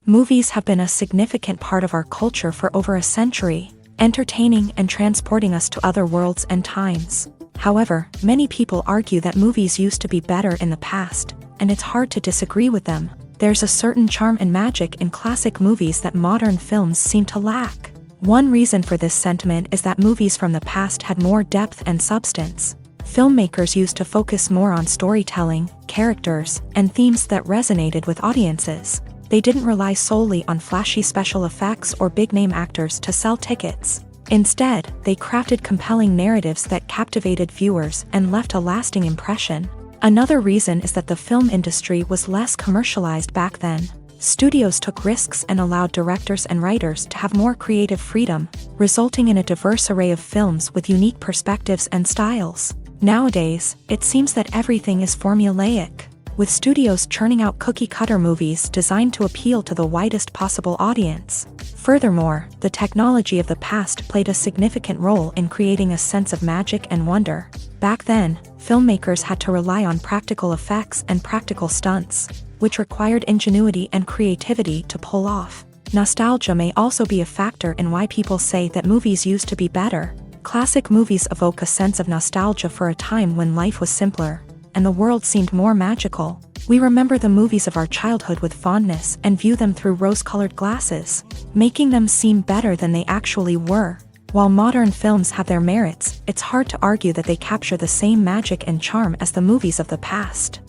Movies have been a significant part of our culture for over a century, entertaining and transporting us to other worlds and times. However, many people argue that movies used to be better in the past, and it's hard to disagree with them. There's a certain charm and magic in classic movies that modern films seem to lack. One reason for this sentiment is that movies from the past had more depth and substance. Filmmakers used to focus more on storytelling, characters, and themes that resonated with audiences. They didn't rely solely on flashy special effects or big-name actors to sell tickets. Instead, they crafted compelling narratives that captivated viewers and left a lasting impression. Another reason is that the film industry was less commercialized back then. Studios took risks and allowed directors and writers to have more creative freedom, resulting in a diverse array of films with unique perspectives and styles. Nowadays, it seems that everything is formulaic, with studios churning out cookie-cutter movies designed to appeal to the widest possible audience. Furthermore, the technology of the past played a significant role in creating a sense of magic and wonder. Back then, filmmakers had to rely on practical effects and practical stunts, which required ingenuity and creativity to pull off. Nostalgia may also be a factor in why people say that movies used to be better. Classic movies evoke a sense of nostalgia for a time when life was simpler, and the world seemed more magical. We remember the movies of our childhood with fondness and view them through rose-colored glasses, making them seem better than they actually were. While modern films have their merits, it's hard to argue that they capture the same magic and charm as the movies of the past.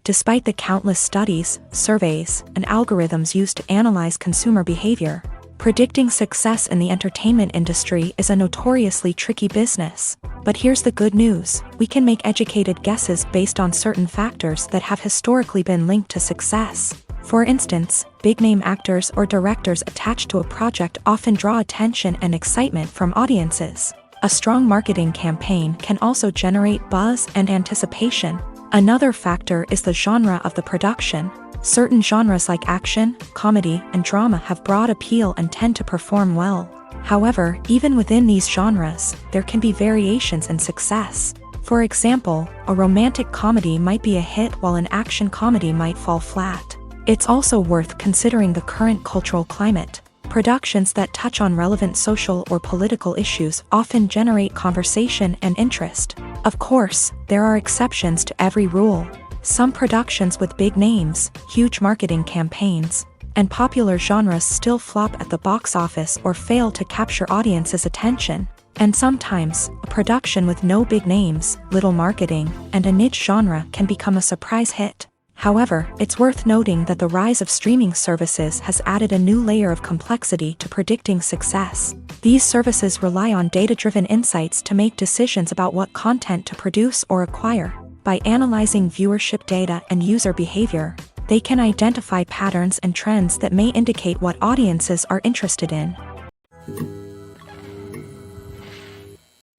Despite the countless studies, surveys, and algorithms used to analyze consumer behavior, predicting success in the entertainment industry is a notoriously tricky business. But here's the good news: we can make educated guesses based on certain factors that have historically been linked to success. For instance, big-name actors or directors attached to a project often draw attention and excitement from audiences. A strong marketing campaign can also generate buzz and anticipation. Another factor is the genre of the production. Certain genres like action, comedy, and drama have broad appeal and tend to perform well. However, even within these genres, there can be variations in success. For example, a romantic comedy might be a hit while an action comedy might fall flat. It's also worth considering the current cultural climate. Productions that touch on relevant social or political issues often generate conversation and interest. Of course, there are exceptions to every rule. Some productions with big names, huge marketing campaigns, and popular genres still flop at the box office or fail to capture audiences' attention. And sometimes, a production with no big names, little marketing, and a niche genre can become a surprise hit. However, it's worth noting that the rise of streaming services has added a new layer of complexity to predicting success. These services rely on data-driven insights to make decisions about what content to produce or acquire. By analyzing viewership data and user behavior, they can identify patterns and trends that may indicate what audiences are interested in.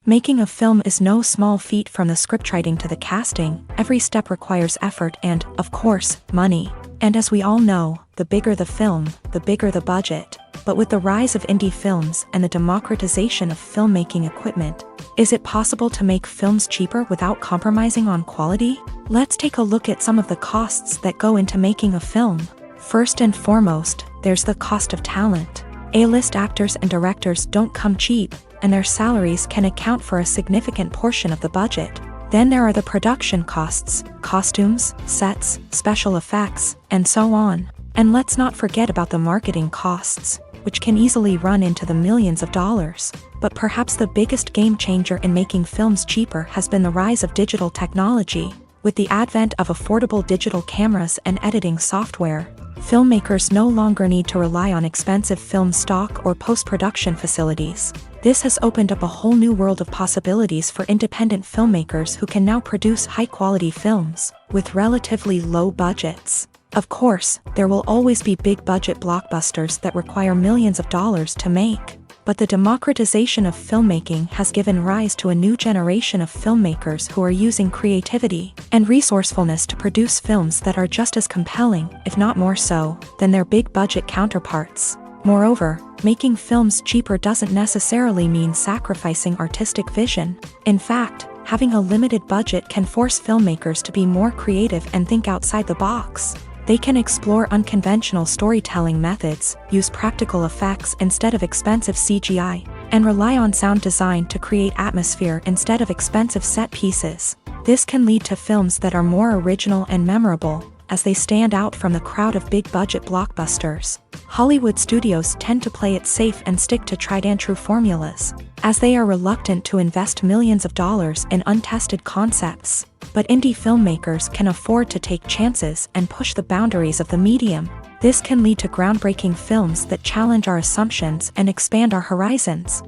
Making a film is no small feat. From the scriptwriting to the casting, every step requires effort and, of course, money. And as we all know, the bigger the film, the bigger the budget. But with the rise of indie films and the democratization of filmmaking equipment, is it possible to make films cheaper without compromising on quality? Let's take a look at some of the costs that go into making a film. First and foremost, there's the cost of talent. A-list actors and directors don't come cheap, and their salaries can account for a significant portion of the budget. Then there are the production costs, costumes, sets, special effects, and so on. And let's not forget about the marketing costs, which can easily run into the millions of dollars. But perhaps the biggest game changer in making films cheaper has been the rise of digital technology. With the advent of affordable digital cameras and editing software, filmmakers no longer need to rely on expensive film stock or post-production facilities. This has opened up a whole new world of possibilities for independent filmmakers who can now produce high-quality films with relatively low budgets. Of course, there will always be big-budget blockbusters that require millions of dollars to make. But the democratization of filmmaking has given rise to a new generation of filmmakers who are using creativity and resourcefulness to produce films that are just as compelling, if not more so, than their big-budget counterparts. Moreover, making films cheaper doesn't necessarily mean sacrificing artistic vision. In fact, having a limited budget can force filmmakers to be more creative and think outside the box. They can explore unconventional storytelling methods, use practical effects instead of expensive CGI, and rely on sound design to create atmosphere instead of expensive set pieces. This can lead to films that are more original and memorable, as they stand out from the crowd of big-budget blockbusters. Hollywood studios tend to play it safe and stick to tried-and-true formulas, as they are reluctant to invest millions of dollars in untested concepts. But indie filmmakers can afford to take chances and push the boundaries of the medium. This can lead to groundbreaking films that challenge our assumptions and expand our horizons.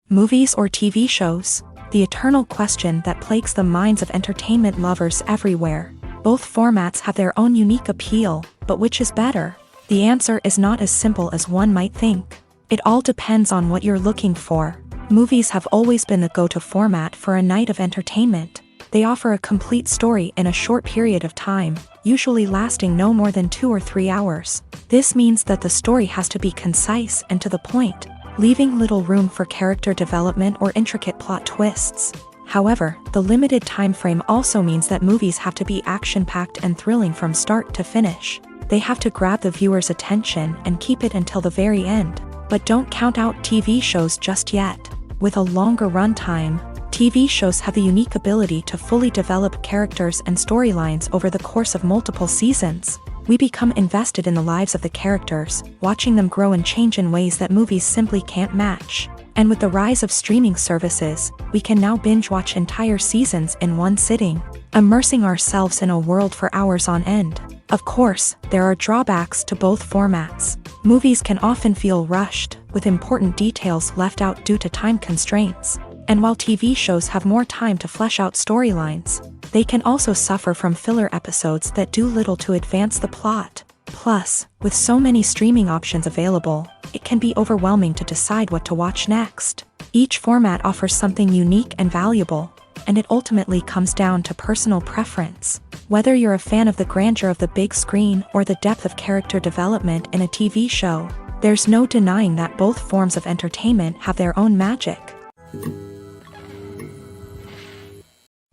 Movies or TV shows? The eternal question that plagues the minds of entertainment lovers everywhere. Both formats have their own unique appeal, but which is better? The answer is not as simple as one might think. It all depends on what you're looking for. Movies have always been the go-to format for a night of entertainment. They offer a complete story in a short period of time, usually lasting no more than 2 or 3 hours. This means that the story has to be concise and to the point, leaving little room for character development or intricate plot twists. However, the limited time frame also means that movies have to be action-packed and thrilling from start to finish. They have to grab the viewer's attention and keep it until the very end. But don't count out TV shows just yet. With a longer runtime, TV shows have the unique ability to fully develop characters and storylines over the course of multiple seasons. We become invested in the lives of the characters, watching them grow and change in ways that movies simply can't match. And with the rise of streaming services, we can now binge-watch entire seasons in one sitting, immersing ourselves in a world for hours on end. Of course, there are drawbacks to both formats. Movies can often feel rushed, with important details left out due to time constraints. And while TV shows have more time to flesh out storylines, they can also suffer from filler episodes that do little to advance the plot. Plus, with so many streaming options available, it can be overwhelming to decide what to watch next. Each format offers something unique and valuable, and it ultimately comes down to personal preference. Whether you're a fan of the grandeur of the big screen or the depth of character development in a TV show, there's no denying that both forms of entertainment have their own magic.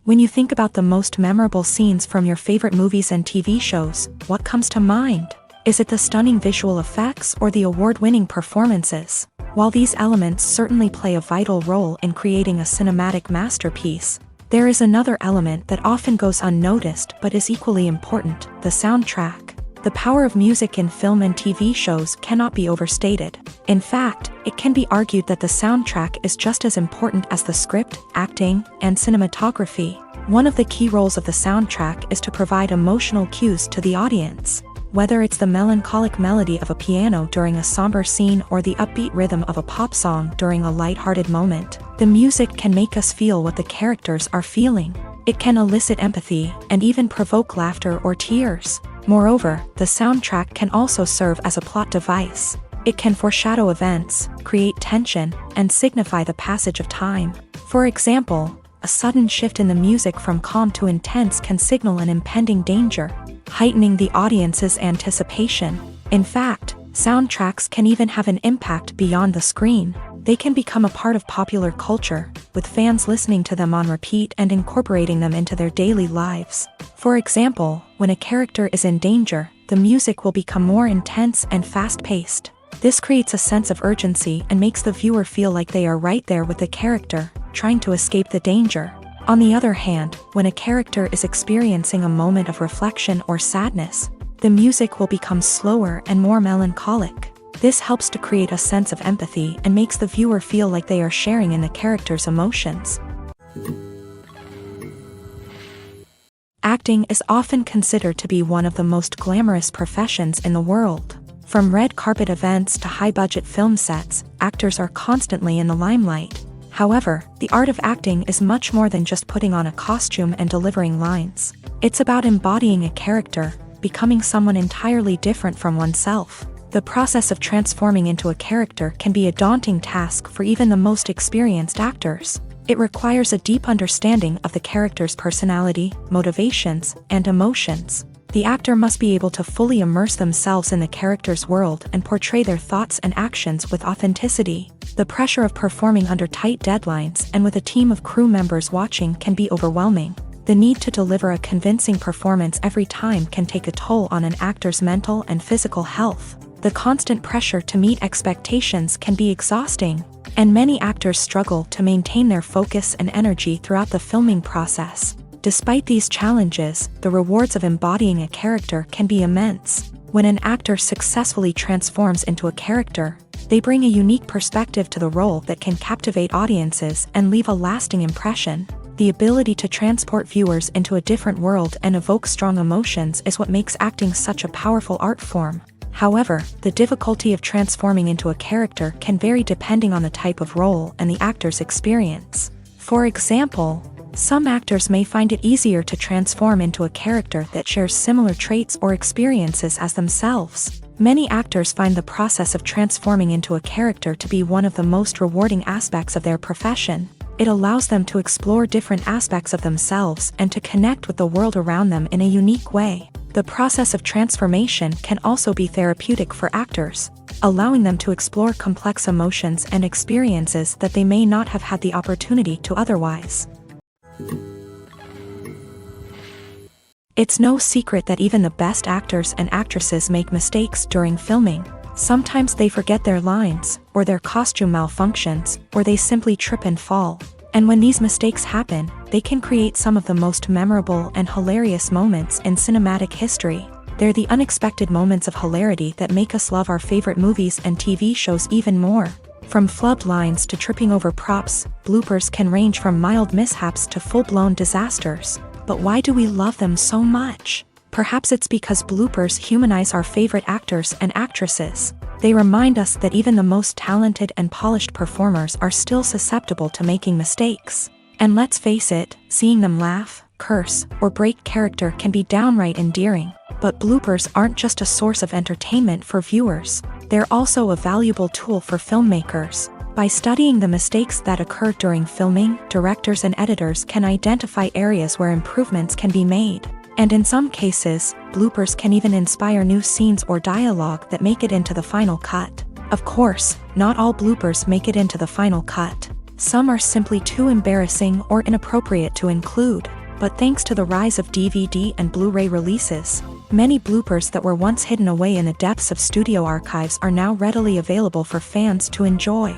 When you think about the most memorable scenes from your favorite movies and TV shows, what comes to mind? Is it the stunning visual effects or the award-winning performances? While these elements certainly play a vital role in creating a cinematic masterpiece, there is another element that often goes unnoticed but is equally important: the soundtrack. The power of music in film and TV shows cannot be overstated. In fact, it can be argued that the soundtrack is just as important as the script, acting, and cinematography. One of the key roles of the soundtrack is to provide emotional cues to the audience. Whether it's the melancholic melody of a piano during a somber scene or the upbeat rhythm of a pop song during a lighthearted moment, the music can make us feel what the characters are feeling. It can elicit empathy and even provoke laughter or tears. Moreover, the soundtrack can also serve as a plot device. It can foreshadow events, create tension, and signify the passage of time. For example, a sudden shift in the music from calm to intense can signal an impending danger, heightening the audience's anticipation. In fact, soundtracks can even have an impact beyond the screen. They can become a part of popular culture, with fans listening to them on repeat and incorporating them into their daily lives. For example, when a character is in danger, the music will become more intense and fast-paced. This creates a sense of urgency and makes the viewer feel like they are right there with the character, trying to escape the danger. On the other hand, when a character is experiencing a moment of reflection or sadness, the music will become slower and more melancholic. This helps to create a sense of empathy and makes the viewer feel like they are sharing in the character's emotions. Acting is often considered to be one of the most glamorous professions in the world. From red carpet events to high-budget film sets, actors are constantly in the limelight. However, the art of acting is much more than just putting on a costume and delivering lines. It's about embodying a character, becoming someone entirely different from oneself. The process of transforming into a character can be a daunting task for even the most experienced actors. It requires a deep understanding of the character's personality, motivations, and emotions. The actor must be able to fully immerse themselves in the character's world and portray their thoughts and actions with authenticity. The pressure of performing under tight deadlines and with a team of crew members watching can be overwhelming. The need to deliver a convincing performance every time can take a toll on an actor's mental and physical health. The constant pressure to meet expectations can be exhausting, and many actors struggle to maintain their focus and energy throughout the filming process. Despite these challenges, the rewards of embodying a character can be immense. When an actor successfully transforms into a character, they bring a unique perspective to the role that can captivate audiences and leave a lasting impression. The ability to transport viewers into a different world and evoke strong emotions is what makes acting such a powerful art form. However, the difficulty of transforming into a character can vary depending on the type of role and the actor's experience. For example, some actors may find it easier to transform into a character that shares similar traits or experiences as themselves. Many actors find the process of transforming into a character to be one of the most rewarding aspects of their profession. It allows them to explore different aspects of themselves and to connect with the world around them in a unique way. The process of transformation can also be therapeutic for actors, allowing them to explore complex emotions and experiences that they may not have had the opportunity to otherwise. It's no secret that even the best actors and actresses make mistakes during filming. Sometimes they forget their lines, or their costume malfunctions, or they simply trip and fall. And when these mistakes happen, they can create some of the most memorable and hilarious moments in cinematic history. They're the unexpected moments of hilarity that make us love our favorite movies and TV shows even more. From flubbed lines to tripping over props, bloopers can range from mild mishaps to full-blown disasters. But why do we love them so much? Perhaps it's because bloopers humanize our favorite actors and actresses. They remind us that even the most talented and polished performers are still susceptible to making mistakes. And let's face it, seeing them laugh, curse, or break character can be downright endearing. But bloopers aren't just a source of entertainment for viewers. They're also a valuable tool for filmmakers. By studying the mistakes that occur during filming, directors and editors can identify areas where improvements can be made. And in some cases, bloopers can even inspire new scenes or dialogue that make it into the final cut. Of course, not all bloopers make it into the final cut. Some are simply too embarrassing or inappropriate to include. But thanks to the rise of DVD and Blu-ray releases, many bloopers that were once hidden away in the depths of studio archives are now readily available for fans to enjoy.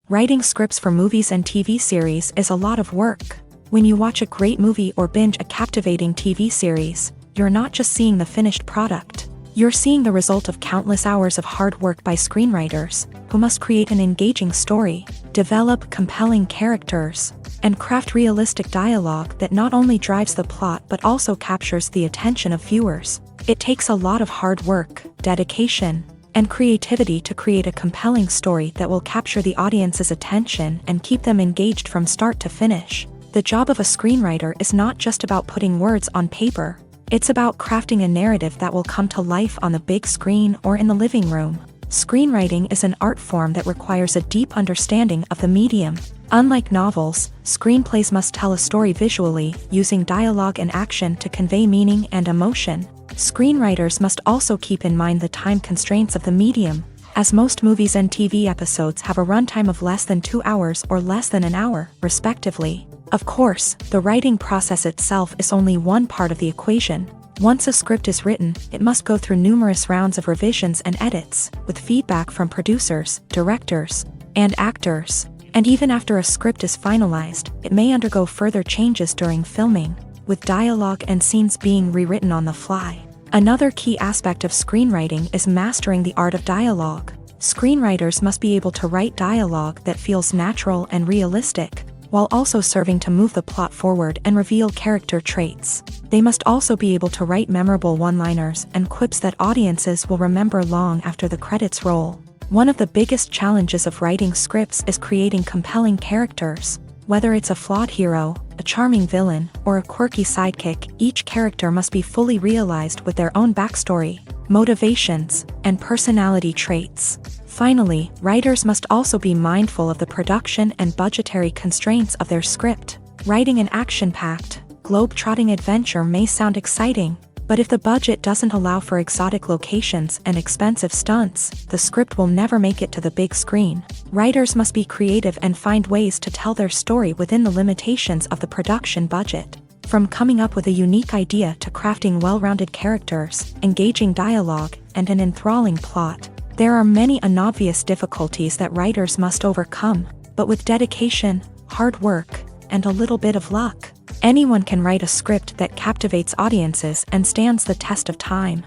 Writing scripts for movies and TV series is a lot of work. When you watch a great movie or binge a captivating TV series, you're not just seeing the finished product. You're seeing the result of countless hours of hard work by screenwriters, who must create an engaging story, develop compelling characters, and craft realistic dialogue that not only drives the plot but also captures the attention of viewers. It takes a lot of hard work, dedication, and creativity to create a compelling story that will capture the audience's attention and keep them engaged from start to finish. The job of a screenwriter is not just about putting words on paper. It's about crafting a narrative that will come to life on the big screen or in the living room. Screenwriting is an art form that requires a deep understanding of the medium. Unlike novels, screenplays must tell a story visually, using dialogue and action to convey meaning and emotion. Screenwriters must also keep in mind the time constraints of the medium, as most movies and TV episodes have a runtime of less than 2 hours or less than an hour, respectively. Of course, the writing process itself is only one part of the equation. Once a script is written, it must go through numerous rounds of revisions and edits, with feedback from producers, directors, and actors. And even after a script is finalized, it may undergo further changes during filming, with dialogue and scenes being rewritten on the fly. Another key aspect of screenwriting is mastering the art of dialogue. Screenwriters must be able to write dialogue that feels natural and realistic, while also serving to move the plot forward and reveal character traits. They must also be able to write memorable one-liners and quips that audiences will remember long after the credits roll. One of the biggest challenges of writing scripts is creating compelling characters. Whether it's a flawed hero, a charming villain, or a quirky sidekick, each character must be fully realized with their own backstory, motivations, and personality traits. Finally, writers must also be mindful of the production and budgetary constraints of their script. Writing an action-packed, globe-trotting adventure may sound exciting, but if the budget doesn't allow for exotic locations and expensive stunts, the script will never make it to the big screen. Writers must be creative and find ways to tell their story within the limitations of the production budget. From coming up with a unique idea to crafting well-rounded characters, engaging dialogue, and an enthralling plot, there are many unobvious difficulties that writers must overcome, but with dedication, hard work, and a little bit of luck, anyone can write a script that captivates audiences and stands the test of time.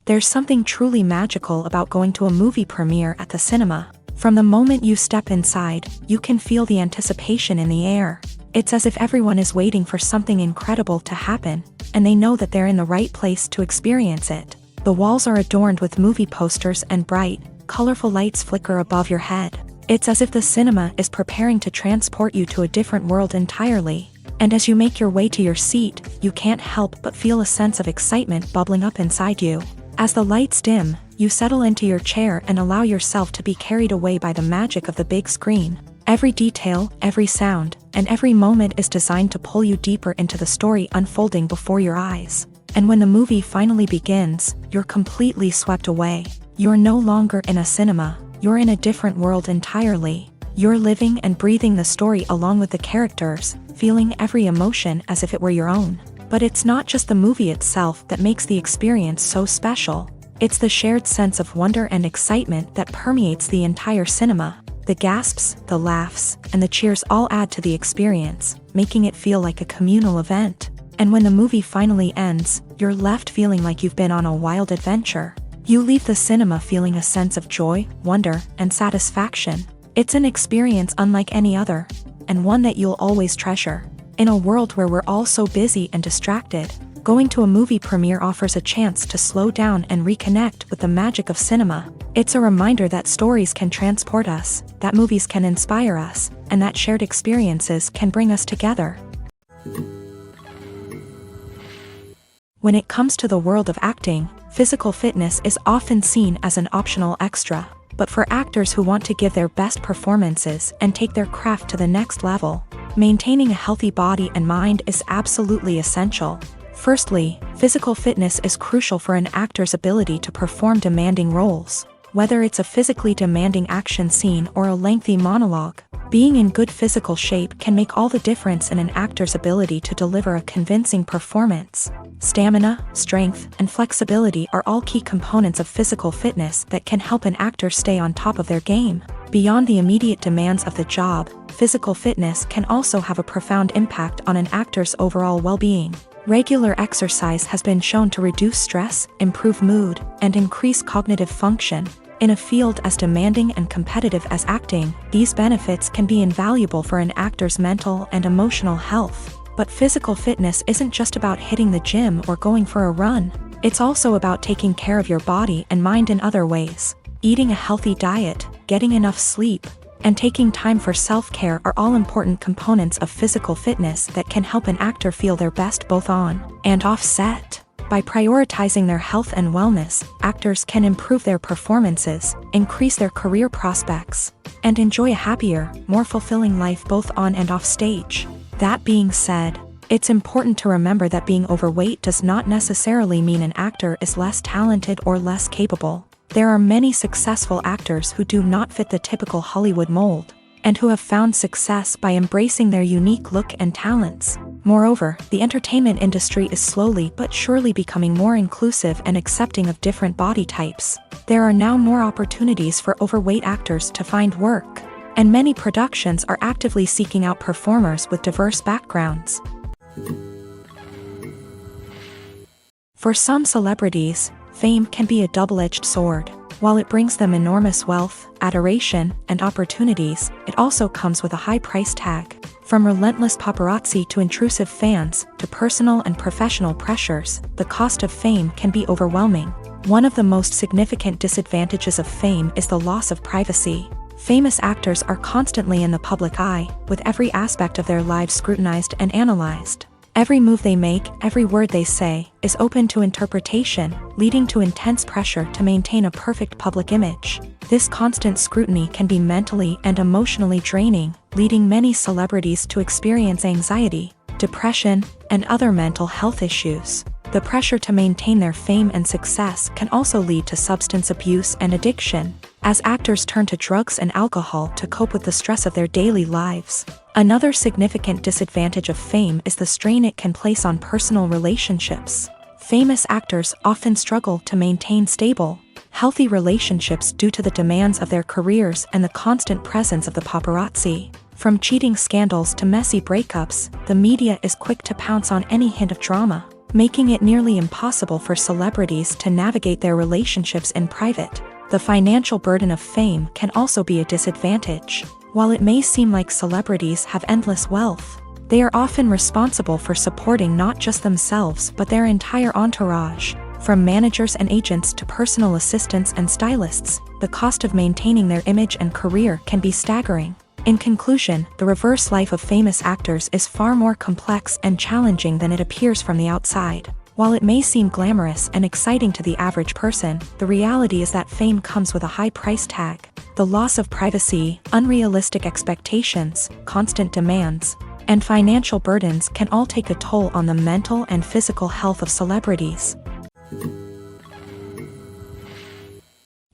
There's something truly magical about going to a movie premiere at the cinema. From the moment you step inside, you can feel the anticipation in the air. It's as if everyone is waiting for something incredible to happen, and they know that they're in the right place to experience it. The walls are adorned with movie posters and bright, colorful lights flicker above your head. It's as if the cinema is preparing to transport you to a different world entirely. And as you make your way to your seat, you can't help but feel a sense of excitement bubbling up inside you. As the lights dim, you settle into your chair and allow yourself to be carried away by the magic of the big screen. Every detail, every sound, and every moment is designed to pull you deeper into the story unfolding before your eyes. And when the movie finally begins, you're completely swept away. You're no longer in a cinema, you're in a different world entirely. You're living and breathing the story along with the characters, feeling every emotion as if it were your own. But it's not just the movie itself that makes the experience so special. It's the shared sense of wonder and excitement that permeates the entire cinema. The gasps, the laughs, and the cheers all add to the experience, making it feel like a communal event. And when the movie finally ends, you're left feeling like you've been on a wild adventure. You leave the cinema feeling a sense of joy, wonder, and satisfaction. It's an experience unlike any other, and one that you'll always treasure. In a world where we're all so busy and distracted, going to a movie premiere offers a chance to slow down and reconnect with the magic of cinema. It's a reminder that stories can transport us, that movies can inspire us, and that shared experiences can bring us together. When it comes to the world of acting, physical fitness is often seen as an optional extra. But for actors who want to give their best performances and take their craft to the next level, maintaining a healthy body and mind is absolutely essential. Firstly, physical fitness is crucial for an actor's ability to perform demanding roles. Whether it's a physically demanding action scene or a lengthy monologue, being in good physical shape can make all the difference in an actor's ability to deliver a convincing performance. Stamina, strength, and flexibility are all key components of physical fitness that can help an actor stay on top of their game. Beyond the immediate demands of the job, physical fitness can also have a profound impact on an actor's overall well-being. Regular exercise has been shown to reduce stress, improve mood, and increase cognitive function. In a field as demanding and competitive as acting, these benefits can be invaluable for an actor's mental and emotional health. But physical fitness isn't just about hitting the gym or going for a run. It's also about taking care of your body and mind in other ways. Eating a healthy diet, getting enough sleep, and taking time for self-care are all important components of physical fitness that can help an actor feel their best both on and off set. By prioritizing their health and wellness, actors can improve their performances, increase their career prospects, and enjoy a happier, more fulfilling life both on and off stage. That being said, it's important to remember that being overweight does not necessarily mean an actor is less talented or less capable. There are many successful actors who do not fit the typical Hollywood mold, and who have found success by embracing their unique look and talents. Moreover, the entertainment industry is slowly but surely becoming more inclusive and accepting of different body types. There are now more opportunities for overweight actors to find work, and many productions are actively seeking out performers with diverse backgrounds. For some celebrities, fame can be a double-edged sword. While it brings them enormous wealth, adoration, and opportunities, it also comes with a high price tag. From relentless paparazzi to intrusive fans, to personal and professional pressures, the cost of fame can be overwhelming. One of the most significant disadvantages of fame is the loss of privacy. Famous actors are constantly in the public eye, with every aspect of their lives scrutinized and analyzed. Every move they make, every word they say, is open to interpretation, leading to intense pressure to maintain a perfect public image. This constant scrutiny can be mentally and emotionally draining, leading many celebrities to experience anxiety, depression, and other mental health issues. The pressure to maintain their fame and success can also lead to substance abuse and addiction, as actors turn to drugs and alcohol to cope with the stress of their daily lives. Another significant disadvantage of fame is the strain it can place on personal relationships. Famous actors often struggle to maintain stable, healthy relationships due to the demands of their careers and the constant presence of the paparazzi. From cheating scandals to messy breakups, the media is quick to pounce on any hint of drama, making it nearly impossible for celebrities to navigate their relationships in private. The financial burden of fame can also be a disadvantage. While it may seem like celebrities have endless wealth, they are often responsible for supporting not just themselves but their entire entourage. From managers and agents to personal assistants and stylists, the cost of maintaining their image and career can be staggering. In conclusion, the reverse life of famous actors is far more complex and challenging than it appears from the outside. While it may seem glamorous and exciting to the average person, the reality is that fame comes with a high price tag. The loss of privacy, unrealistic expectations, constant demands, and financial burdens can all take a toll on the mental and physical health of celebrities.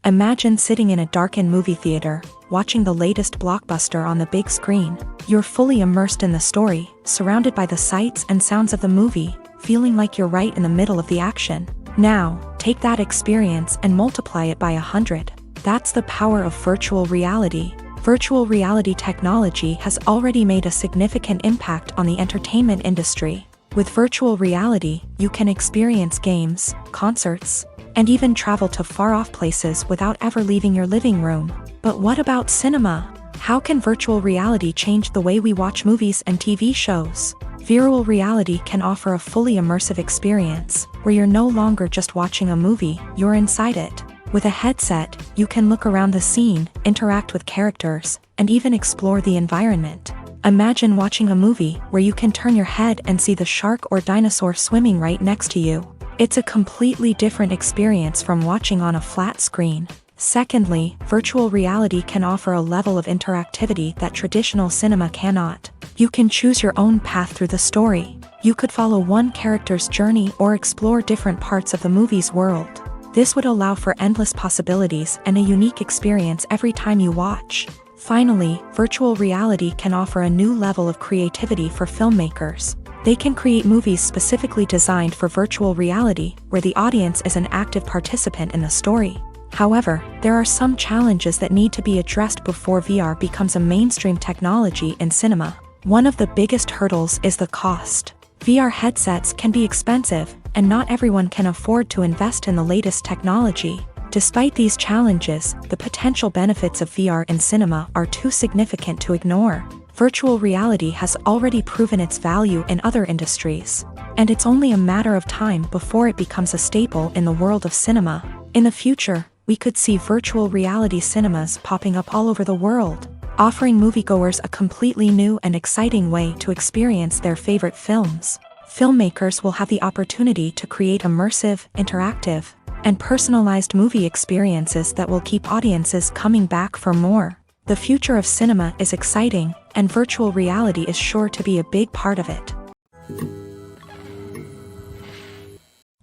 Imagine sitting in a darkened movie theater, watching the latest blockbuster on the big screen. You're fully immersed in the story, surrounded by the sights and sounds of the movie, feeling like you're right in the middle of the action. Now, take that experience and multiply it by 100. That's the power of virtual reality. Virtual reality technology has already made a significant impact on the entertainment industry. With virtual reality, you can experience games, concerts, and even travel to far-off places without ever leaving your living room. But what about cinema? How can virtual reality change the way we watch movies and TV shows? Virtual reality can offer a fully immersive experience, where you're no longer just watching a movie, you're inside it. With a headset, you can look around the scene, interact with characters, and even explore the environment. Imagine watching a movie where you can turn your head and see the shark or dinosaur swimming right next to you. It's a completely different experience from watching on a flat screen. Secondly, virtual reality can offer a level of interactivity that traditional cinema cannot. You can choose your own path through the story. You could follow one character's journey or explore different parts of the movie's world. This would allow for endless possibilities and a unique experience every time you watch. Finally, virtual reality can offer a new level of creativity for filmmakers. They can create movies specifically designed for virtual reality, where the audience is an active participant in the story. However, there are some challenges that need to be addressed before VR becomes a mainstream technology in cinema. One of the biggest hurdles is the cost. VR headsets can be expensive, and not everyone can afford to invest in the latest technology. Despite these challenges, the potential benefits of VR in cinema are too significant to ignore. Virtual reality has already proven its value in other industries, and it's only a matter of time before it becomes a staple in the world of cinema. In the future, we could see virtual reality cinemas popping up all over the world, offering moviegoers a completely new and exciting way to experience their favorite films. Filmmakers will have the opportunity to create immersive, interactive, and personalized movie experiences that will keep audiences coming back for more. The future of cinema is exciting, and virtual reality is sure to be a big part of it.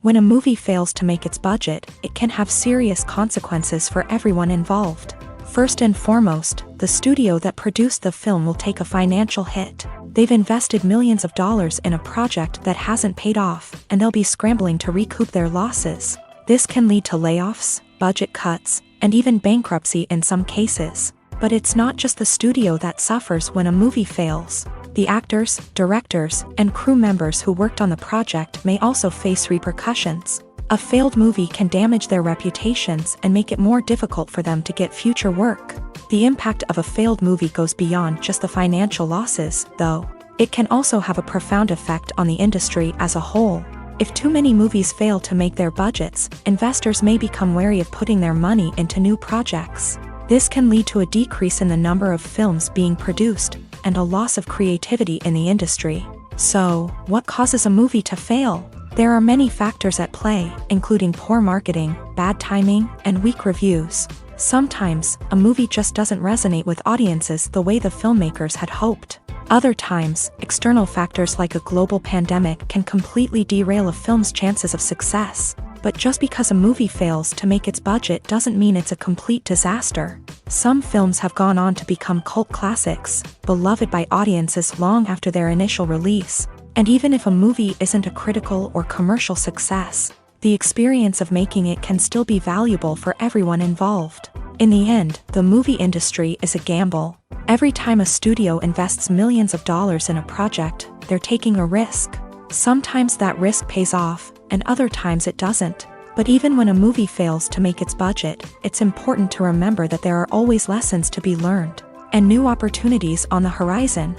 When a movie fails to make its budget, it can have serious consequences for everyone involved. First and foremost, the studio that produced the film will take a financial hit. They've invested millions of dollars in a project that hasn't paid off, and they'll be scrambling to recoup their losses. This can lead to layoffs, budget cuts, and even bankruptcy in some cases. But it's not just the studio that suffers when a movie fails. The actors, directors, and crew members who worked on the project may also face repercussions. A failed movie can damage their reputations and make it more difficult for them to get future work. The impact of a failed movie goes beyond just the financial losses, though. It can also have a profound effect on the industry as a whole. If too many movies fail to make their budgets, investors may become wary of putting their money into new projects. This can lead to a decrease in the number of films being produced, and a loss of creativity in the industry. So, what causes a movie to fail? There are many factors at play, including poor marketing, bad timing, and weak reviews. Sometimes, a movie just doesn't resonate with audiences the way the filmmakers had hoped. Other times, external factors like a global pandemic can completely derail a film's chances of success. But just because a movie fails to make its budget doesn't mean it's a complete disaster. Some films have gone on to become cult classics, beloved by audiences long after their initial release. And even if a movie isn't a critical or commercial success, the experience of making it can still be valuable for everyone involved. In the end, the movie industry is a gamble. Every time a studio invests millions of dollars in a project, they're taking a risk. Sometimes that risk pays off, and other times it doesn't. But even when a movie fails to make its budget, it's important to remember that there are always lessons to be learned, and new opportunities on the horizon.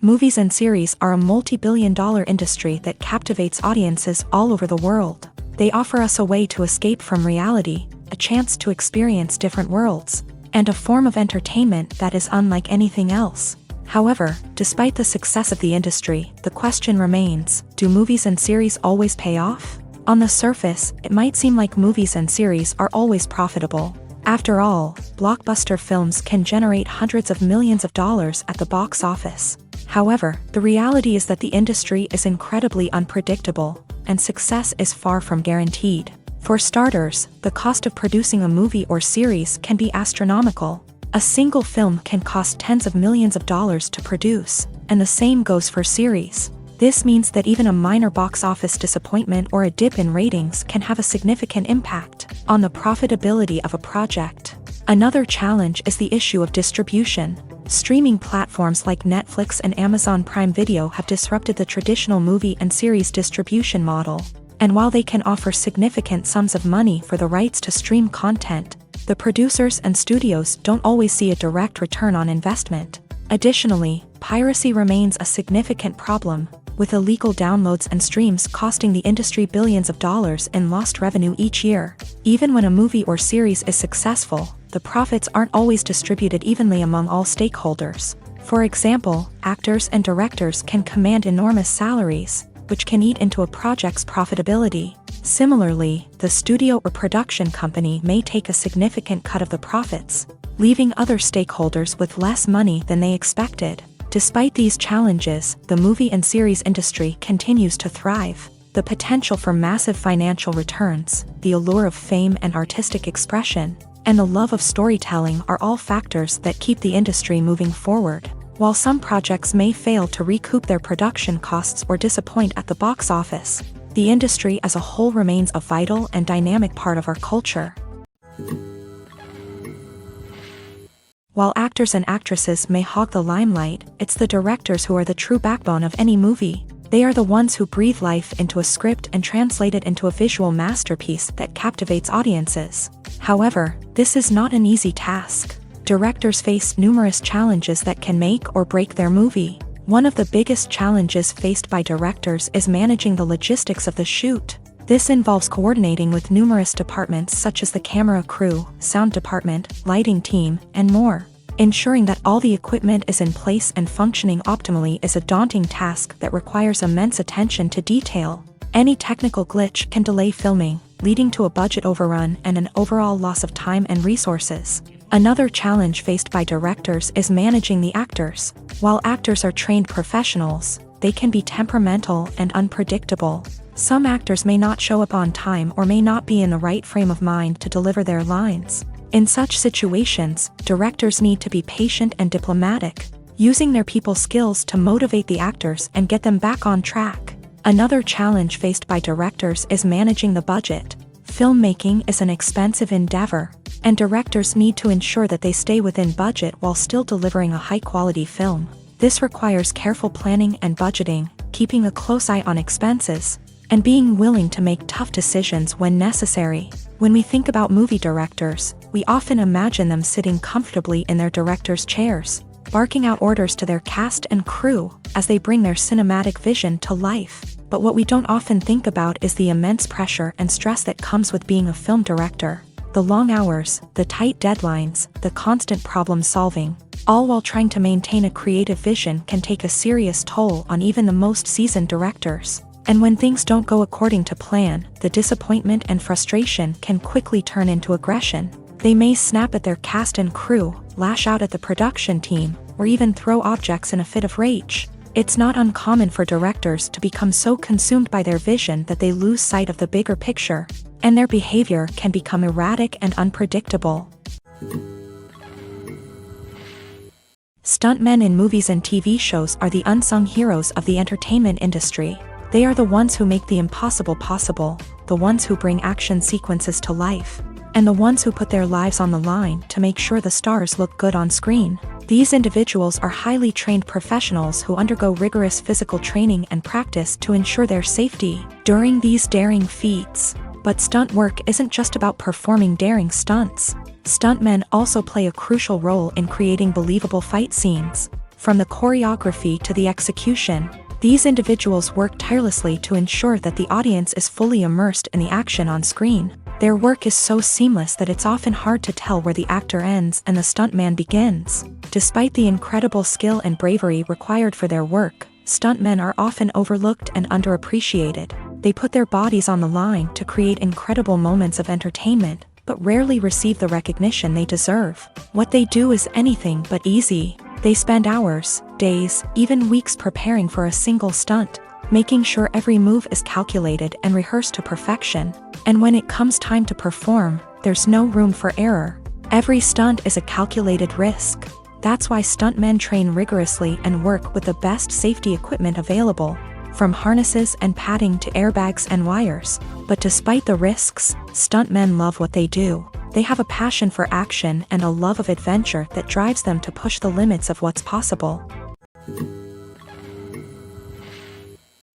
Movies and series are a multi-billion-dollar industry that captivates audiences all over the world. They offer us a way to escape from reality, a chance to experience different worlds, and a form of entertainment that is unlike anything else. However, despite the success of the industry, the question remains, do movies and series always pay off? On the surface, it might seem like movies and series are always profitable. After all, blockbuster films can generate hundreds of millions of dollars at the box office. However, the reality is that the industry is incredibly unpredictable, and success is far from guaranteed. For starters, the cost of producing a movie or series can be astronomical. A single film can cost tens of millions of dollars to produce, and the same goes for series. This means that even a minor box office disappointment or a dip in ratings can have a significant impact on the profitability of a project. Another challenge is the issue of distribution. Streaming platforms like Netflix and Amazon Prime Video have disrupted the traditional movie and series distribution model. And while they can offer significant sums of money for the rights to stream content, the producers and studios don't always see a direct return on investment. Additionally, piracy remains a significant problem, with illegal downloads and streams costing the industry billions of dollars in lost revenue each year. Even when a movie or series is successful, the profits aren't always distributed evenly among all stakeholders. For example, actors and directors can command enormous salaries, which can eat into a project's profitability. Similarly, the studio or production company may take a significant cut of the profits, leaving other stakeholders with less money than they expected. Despite these challenges, the movie and series industry continues to thrive. The potential for massive financial returns, the allure of fame and artistic expression, and the love of storytelling are all factors that keep the industry moving forward. While some projects may fail to recoup their production costs or disappoint at the box office, the industry as a whole remains a vital and dynamic part of our culture. While actors and actresses may hog the limelight, it's the directors who are the true backbone of any movie. They are the ones who breathe life into a script and translate it into a visual masterpiece that captivates audiences. However, this is not an easy task. Directors face numerous challenges that can make or break their movie. One of the biggest challenges faced by directors is managing the logistics of the shoot. This involves coordinating with numerous departments such as the camera crew, sound department, lighting team, and more. Ensuring that all the equipment is in place and functioning optimally is a daunting task that requires immense attention to detail. Any technical glitch can delay filming, leading to a budget overrun and an overall loss of time and resources. Another challenge faced by directors is managing the actors. While actors are trained professionals, they can be temperamental and unpredictable. Some actors may not show up on time or may not be in the right frame of mind to deliver their lines. In such situations, directors need to be patient and diplomatic, using their people skills to motivate the actors and get them back on track. Another challenge faced by directors is managing the budget. Filmmaking is an expensive endeavor, and directors need to ensure that they stay within budget while still delivering a high-quality film. This requires careful planning and budgeting, keeping a close eye on expenses, and being willing to make tough decisions when necessary. When we think about movie directors, we often imagine them sitting comfortably in their director's chairs, barking out orders to their cast and crew as they bring their cinematic vision to life. But what we don't often think about is the immense pressure and stress that comes with being a film director. The long hours, the tight deadlines, the constant problem solving, all while trying to maintain a creative vision can take a serious toll on even the most seasoned directors. And when things don't go according to plan, the disappointment and frustration can quickly turn into aggression. They may snap at their cast and crew, lash out at the production team, or even throw objects in a fit of rage. It's not uncommon for directors to become so consumed by their vision that they lose sight of the bigger picture, and their behavior can become erratic and unpredictable. Stuntmen in movies and TV shows are the unsung heroes of the entertainment industry. They are the ones who make the impossible possible, the ones who bring action sequences to life, and the ones who put their lives on the line to make sure the stars look good on screen. These individuals are highly trained professionals who undergo rigorous physical training and practice to ensure their safety during these daring feats. But stunt work isn't just about performing daring stunts. Stuntmen also play a crucial role in creating believable fight scenes. From the choreography to the execution, these individuals work tirelessly to ensure that the audience is fully immersed in the action on screen. Their work is so seamless that it's often hard to tell where the actor ends and the stuntman begins. Despite the incredible skill and bravery required for their work, stuntmen are often overlooked and underappreciated. They put their bodies on the line to create incredible moments of entertainment, but rarely receive the recognition they deserve. What they do is anything but easy. They spend hours, days, even weeks preparing for a single stunt, making sure every move is calculated and rehearsed to perfection. And when it comes time to perform, there's no room for error. Every stunt is a calculated risk. That's why stuntmen train rigorously and work with the best safety equipment available, from harnesses and padding to airbags and wires. But despite the risks, stuntmen love what they do. They have a passion for action and a love of adventure that drives them to push the limits of what's possible.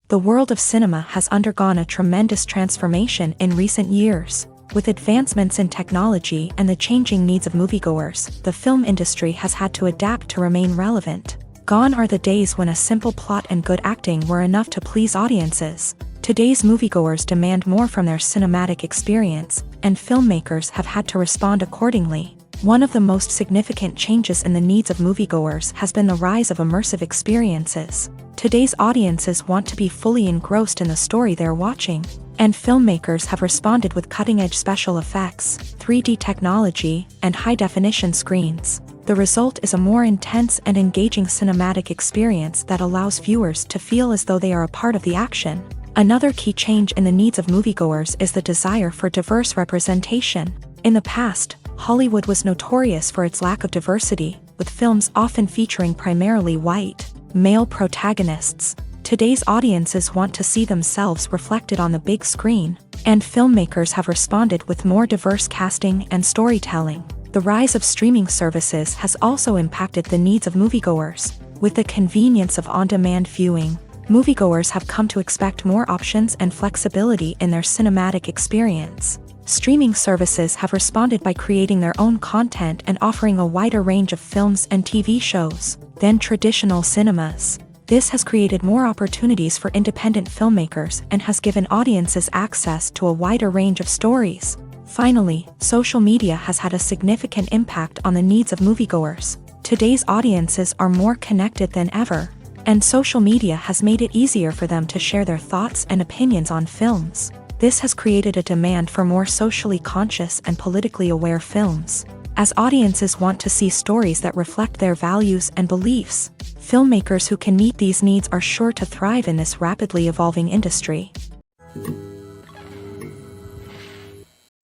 The world of cinema has undergone a tremendous transformation in recent years. With advancements in technology and the changing needs of moviegoers, the film industry has had to adapt to remain relevant. Gone are the days when a simple plot and good acting were enough to please audiences. Today's moviegoers demand more from their cinematic experience, and filmmakers have had to respond accordingly. One of the most significant changes in the needs of moviegoers has been the rise of immersive experiences. Today's audiences want to be fully engrossed in the story they're watching, and filmmakers have responded with cutting-edge special effects, 3D technology, and high-definition screens. The result is a more intense and engaging cinematic experience that allows viewers to feel as though they are a part of the action. Another key change in the needs of moviegoers is the desire for diverse representation. In the past, Hollywood was notorious for its lack of diversity, with films often featuring primarily white, male protagonists. Today's audiences want to see themselves reflected on the big screen, and filmmakers have responded with more diverse casting and storytelling. The rise of streaming services has also impacted the needs of moviegoers. With the convenience of on-demand viewing, moviegoers have come to expect more options and flexibility in their cinematic experience. Streaming services have responded by creating their own content and offering a wider range of films and TV shows than traditional cinemas. This has created more opportunities for independent filmmakers and has given audiences access to a wider range of stories. Finally, social media has had a significant impact on the needs of moviegoers. Today's audiences are more connected than ever, and social media has made it easier for them to share their thoughts and opinions on films. This has created a demand for more socially conscious and politically aware films. As audiences want to see stories that reflect their values and beliefs, filmmakers who can meet these needs are sure to thrive in this rapidly evolving industry.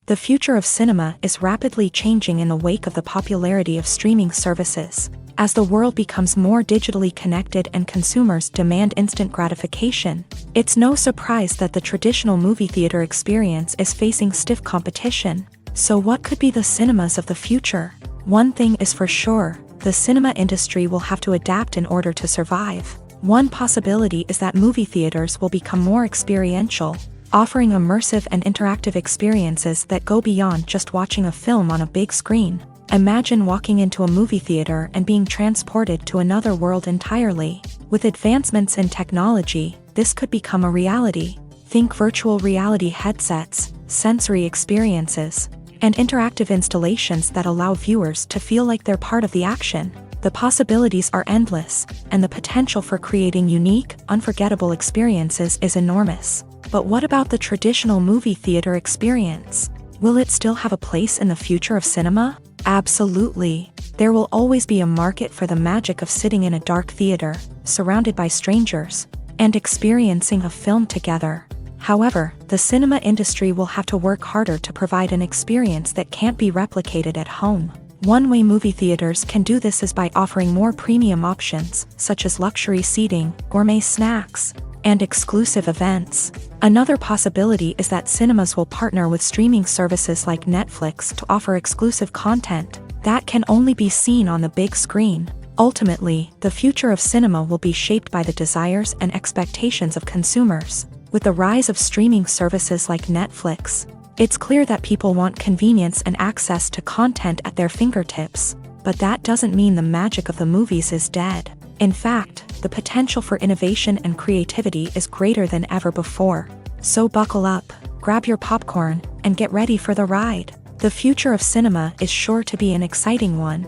The future of cinema is rapidly changing in the wake of the popularity of streaming services. As the world becomes more digitally connected and consumers demand instant gratification, it's no surprise that the traditional movie theater experience is facing stiff competition. So what could be the cinemas of the future? One thing is for sure, the cinema industry will have to adapt in order to survive. One possibility is that movie theaters will become more experiential, offering immersive and interactive experiences that go beyond just watching a film on a big screen. Imagine walking into a movie theater and being transported to another world entirely. With advancements in technology, this could become a reality. Think virtual reality headsets, sensory experiences, and interactive installations that allow viewers to feel like they're part of the action. The possibilities are endless, and the potential for creating unique, unforgettable experiences is enormous. But what about the traditional movie theater experience? Will it still have a place in the future of cinema? Absolutely. There will always be a market for the magic of sitting in a dark theater, surrounded by strangers, and experiencing a film together. However, the cinema industry will have to work harder to provide an experience that can't be replicated at home. One way movie theaters can do this is by offering more premium options, such as luxury seating, gourmet snacks, and exclusive events. Another possibility is that cinemas will partner with streaming services like Netflix to offer exclusive content that can only be seen on the big screen. Ultimately, the future of cinema will be shaped by the desires and expectations of consumers. With the rise of streaming services like Netflix, it's clear that people want convenience and access to content at their fingertips. But that doesn't mean the magic of the movies is dead. In fact, the potential for innovation and creativity is greater than ever before. So buckle up, grab your popcorn, and get ready for the ride. The future of cinema is sure to be an exciting one.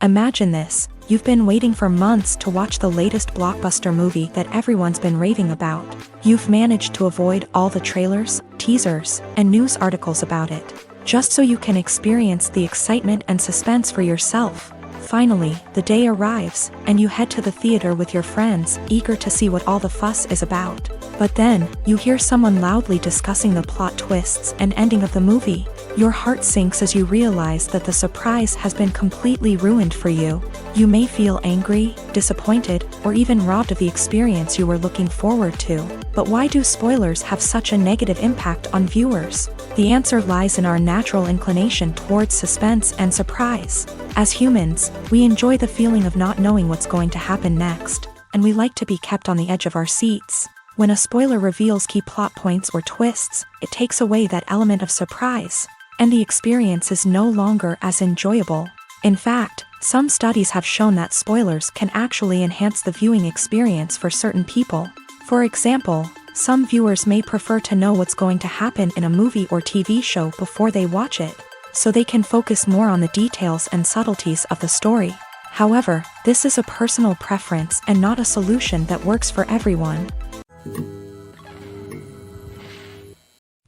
Imagine this, you've been waiting for months to watch the latest blockbuster movie that everyone's been raving about. You've managed to avoid all the trailers, teasers, and news articles about it, just so you can experience the excitement and suspense for yourself. Finally, the day arrives, and you head to the theater with your friends, eager to see what all the fuss is about. But then, you hear someone loudly discussing the plot twists and ending of the movie. Your heart sinks as you realize that the surprise has been completely ruined for you. You may feel angry, disappointed, or even robbed of the experience you were looking forward to. But why do spoilers have such a negative impact on viewers? The answer lies in our natural inclination towards suspense and surprise. As humans, we enjoy the feeling of not knowing what's going to happen next, and we like to be kept on the edge of our seats. When a spoiler reveals key plot points or twists, it takes away that element of surprise, and the experience is no longer as enjoyable. In fact, some studies have shown that spoilers can actually enhance the viewing experience for certain people. For example, some viewers may prefer to know what's going to happen in a movie or TV show before they watch it, so they can focus more on the details and subtleties of the story. However, this is a personal preference and not a solution that works for everyone.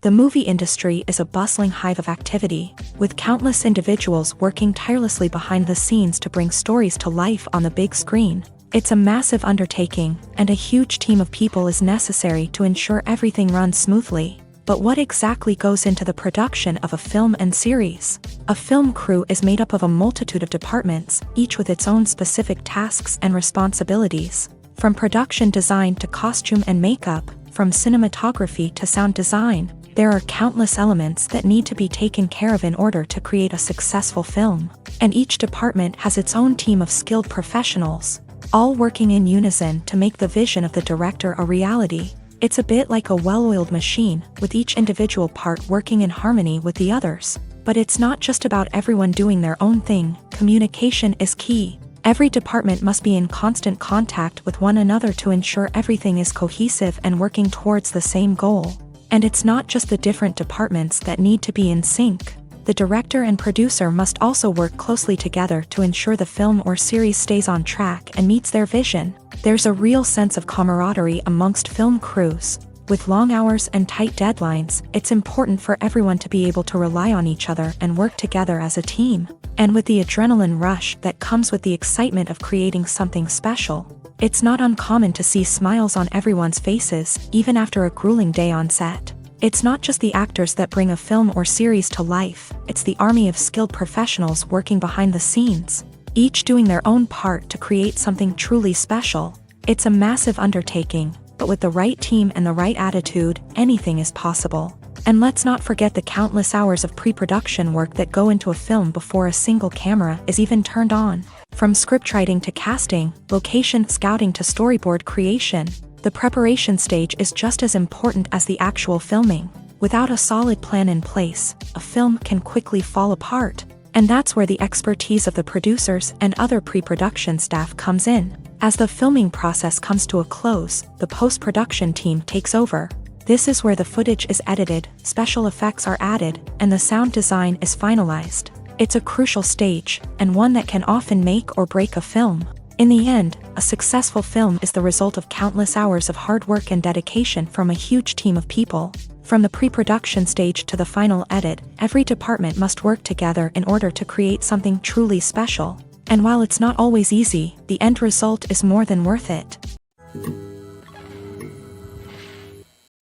The movie industry is a bustling hive of activity, with countless individuals working tirelessly behind the scenes to bring stories to life on the big screen. It's a massive undertaking, and a huge team of people is necessary to ensure everything runs smoothly. But what exactly goes into the production of a film and series? A film crew is made up of a multitude of departments, each with its own specific tasks and responsibilities. From production design to costume and makeup, from cinematography to sound design, there are countless elements that need to be taken care of in order to create a successful film. And each department has its own team of skilled professionals, all working in unison to make the vision of the director a reality. It's a bit like a well-oiled machine, with each individual part working in harmony with the others. But it's not just about everyone doing their own thing. Communication is key. Every department must be in constant contact with one another to ensure everything is cohesive and working towards the same goal. And it's not just the different departments that need to be in sync. The director and producer must also work closely together to ensure the film or series stays on track and meets their vision. There's a real sense of camaraderie amongst film crews. With long hours and tight deadlines, it's important for everyone to be able to rely on each other and work together as a team. And with the adrenaline rush that comes with the excitement of creating something special, it's not uncommon to see smiles on everyone's faces, even after a grueling day on set. It's not just the actors that bring a film or series to life, it's the army of skilled professionals working behind the scenes, each doing their own part to create something truly special. It's a massive undertaking, but with the right team and the right attitude, anything is possible. And let's not forget the countless hours of pre-production work that go into a film before a single camera is even turned on. From scriptwriting to casting, location scouting to storyboard creation, the preparation stage is just as important as the actual filming. Without a solid plan in place, a film can quickly fall apart. And that's where the expertise of the producers and other pre-production staff comes in. As the filming process comes to a close, the post-production team takes over. This is where the footage is edited, special effects are added, and the sound design is finalized. It's a crucial stage, and one that can often make or break a film. In the end, a successful film is the result of countless hours of hard work and dedication from a huge team of people. From the pre-production stage to the final edit, every department must work together in order to create something truly special. And while it's not always easy, the end result is more than worth it.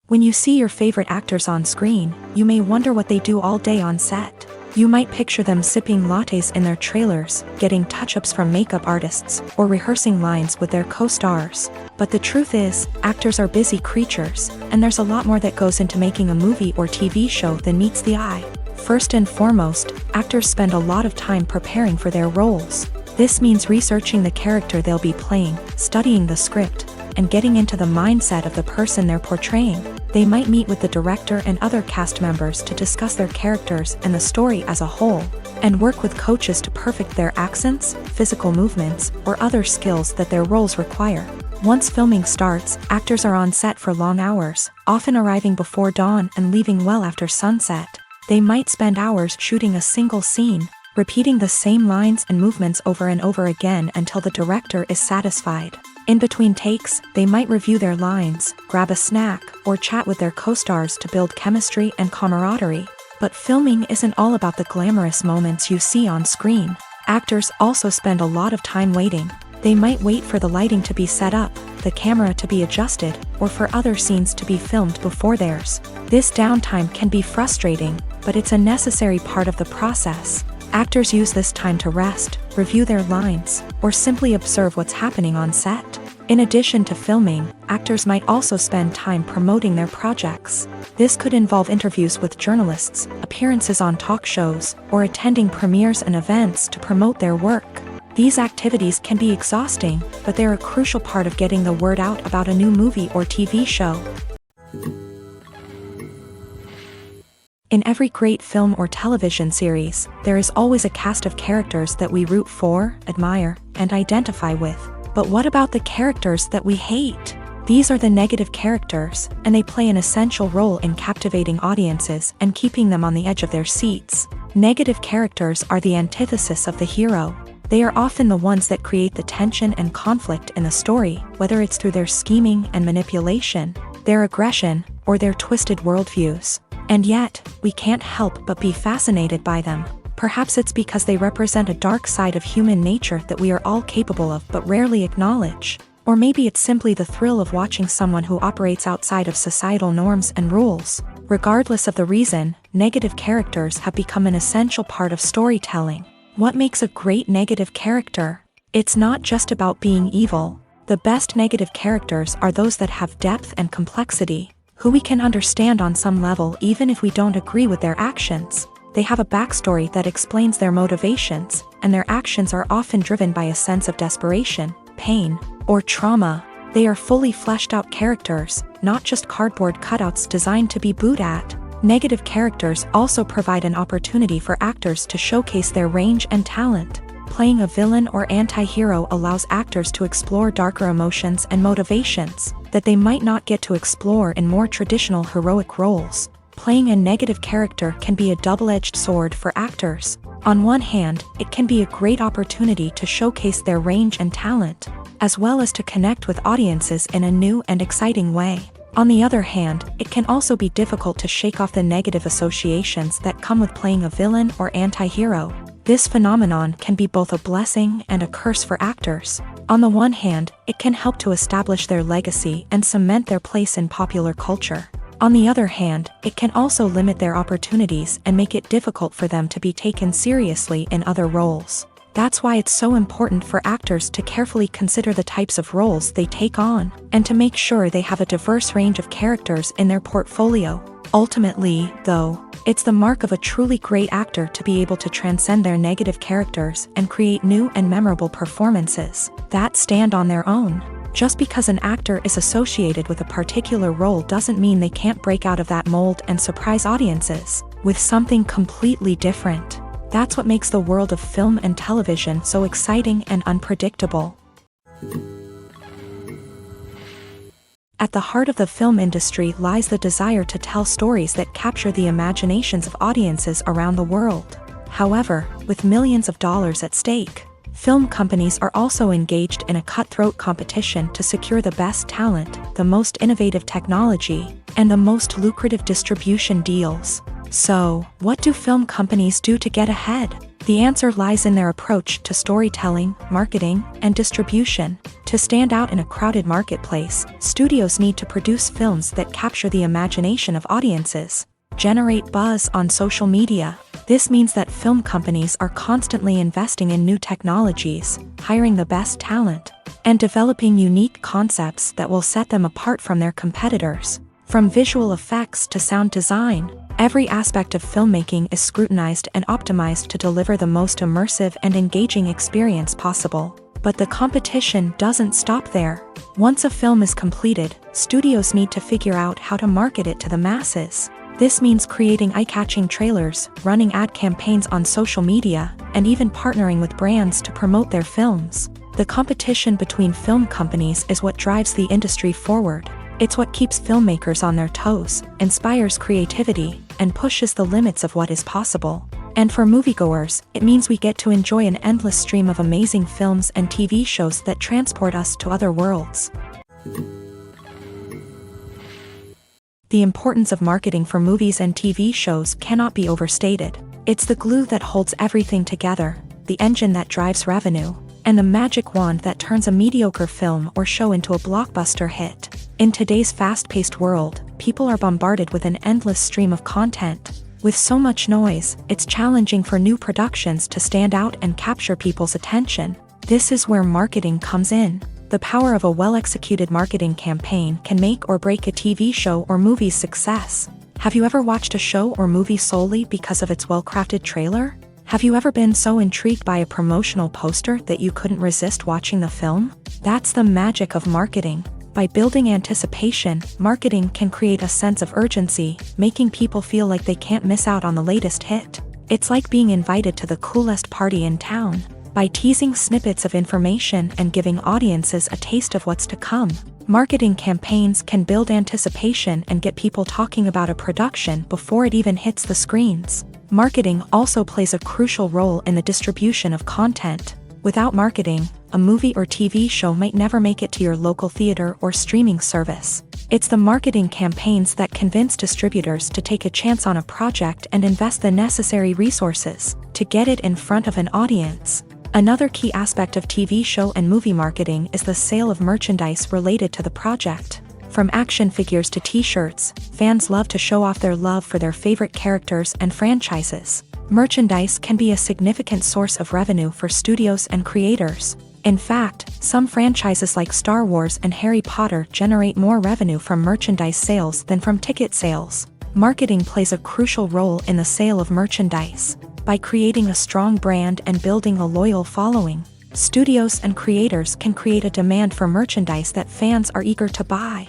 When you see your favorite actors on screen, you may wonder what they do all day on set. You might picture them sipping lattes in their trailers, getting touch-ups from makeup artists, or rehearsing lines with their co-stars. But the truth is, actors are busy creatures, and there's a lot more that goes into making a movie or TV show than meets the eye. First and foremost, actors spend a lot of time preparing for their roles. This means researching the character they'll be playing, studying the script, and getting into the mindset of the person they're portraying. They might meet with the director and other cast members to discuss their characters and the story as a whole, and work with coaches to perfect their accents, physical movements, or other skills that their roles require. Once filming starts, actors are on set for long hours, often arriving before dawn and leaving well after sunset. They might spend hours shooting a single scene, repeating the same lines and movements over and over again until the director is satisfied. In between takes, they might review their lines, grab a snack, or chat with their co-stars to build chemistry and camaraderie. But filming isn't all about the glamorous moments you see on screen. Actors also spend a lot of time waiting. They might wait for the lighting to be set up, the camera to be adjusted, or for other scenes to be filmed before theirs. This downtime can be frustrating, but it's a necessary part of the process. Actors use this time to rest, review their lines, or simply observe what's happening on set. In addition to filming, actors might also spend time promoting their projects. This could involve interviews with journalists, appearances on talk shows, or attending premieres and events to promote their work. These activities can be exhausting, but they're a crucial part of getting the word out about a new movie or TV show. In every great film or television series, there is always a cast of characters that we root for, admire, and identify with. But what about the characters that we hate? These are the negative characters, and they play an essential role in captivating audiences and keeping them on the edge of their seats. Negative characters are the antithesis of the hero. They are often the ones that create the tension and conflict in the story, whether it's through their scheming and manipulation, their aggression, or their twisted worldviews. And yet, we can't help but be fascinated by them. Perhaps it's because they represent a dark side of human nature that we are all capable of but rarely acknowledge. Or maybe it's simply the thrill of watching someone who operates outside of societal norms and rules. Regardless of the reason, negative characters have become an essential part of storytelling. What makes a great negative character? It's not just about being evil. The best negative characters are those that have depth and complexity, who we can understand on some level even if we don't agree with their actions. They have a backstory that explains their motivations, and their actions are often driven by a sense of desperation, pain, or trauma. They are fully fleshed out characters, not just cardboard cutouts designed to be booed at. Negative characters also provide an opportunity for actors to showcase their range and talent. Playing a villain or anti-hero allows actors to explore darker emotions and motivations that they might not get to explore in more traditional heroic roles. Playing a negative character can be a double-edged sword for actors. On one hand, it can be a great opportunity to showcase their range and talent, as well as to connect with audiences in a new and exciting way. On the other hand, it can also be difficult to shake off the negative associations that come with playing a villain or anti-hero. This phenomenon can be both a blessing and a curse for actors. On the one hand, it can help to establish their legacy and cement their place in popular culture. On the other hand, it can also limit their opportunities and make it difficult for them to be taken seriously in other roles. That's why it's so important for actors to carefully consider the types of roles they take on, and to make sure they have a diverse range of characters in their portfolio. Ultimately, though, it's the mark of a truly great actor to be able to transcend their negative characters and create new and memorable performances that stand on their own. Just because an actor is associated with a particular role doesn't mean they can't break out of that mold and surprise audiences with something completely different. That's what makes the world of film and television so exciting and unpredictable. At the heart of the film industry lies the desire to tell stories that capture the imaginations of audiences around the world. However, with millions of dollars at stake, film companies are also engaged in a cutthroat competition to secure the best talent, the most innovative technology, and the most lucrative distribution deals. So, what do film companies do to get ahead? The answer lies in their approach to storytelling, marketing, and distribution. To stand out in a crowded marketplace, studios need to produce films that capture the imagination of audiences, generate buzz on social media. This means that film companies are constantly investing in new technologies, hiring the best talent, and developing unique concepts that will set them apart from their competitors. From visual effects to sound design, every aspect of filmmaking is scrutinized and optimized to deliver the most immersive and engaging experience possible. But the competition doesn't stop there. Once a film is completed, studios need to figure out how to market it to the masses. This means creating eye-catching trailers, running ad campaigns on social media, and even partnering with brands to promote their films. The competition between film companies is what drives the industry forward. It's what keeps filmmakers on their toes, inspires creativity, and pushes the limits of what is possible. And for moviegoers, it means we get to enjoy an endless stream of amazing films and TV shows that transport us to other worlds. The importance of marketing for movies and TV shows cannot be overstated. It's the glue that holds everything together. the engine that drives revenue, and the magic wand that turns a mediocre film or show into a blockbuster hit. In today's fast-paced world, people are bombarded with an endless stream of content. With so much noise, it's challenging for new productions to stand out and capture people's attention. This is where marketing comes in. The power of a well-executed marketing campaign can make or break a TV show or movie's success. Have you ever watched a show or movie solely because of its well-crafted trailer? Have you ever been so intrigued by a promotional poster that you couldn't resist watching the film? That's the magic of marketing. By building anticipation, marketing can create a sense of urgency, making people feel like they can't miss out on the latest hit. It's like being invited to the coolest party in town. By teasing snippets of information and giving audiences a taste of what's to come, marketing campaigns can build anticipation and get people talking about a production before it even hits the screens. Marketing also plays a crucial role in the distribution of content. Without marketing, a movie or TV show might never make it to your local theater or streaming service. It's the marketing campaigns that convince distributors to take a chance on a project and invest the necessary resources to get it in front of an audience. Another key aspect of TV show and movie marketing is the sale of merchandise related to the project. From action figures to t-shirts, fans love to show off their love for their favorite characters and franchises. Merchandise can be a significant source of revenue for studios and creators. In fact, some franchises like Star Wars and Harry Potter generate more revenue from merchandise sales than from ticket sales. Marketing plays a crucial role in the sale of merchandise. By creating a strong brand and building a loyal following, studios and creators can create a demand for merchandise that fans are eager to buy.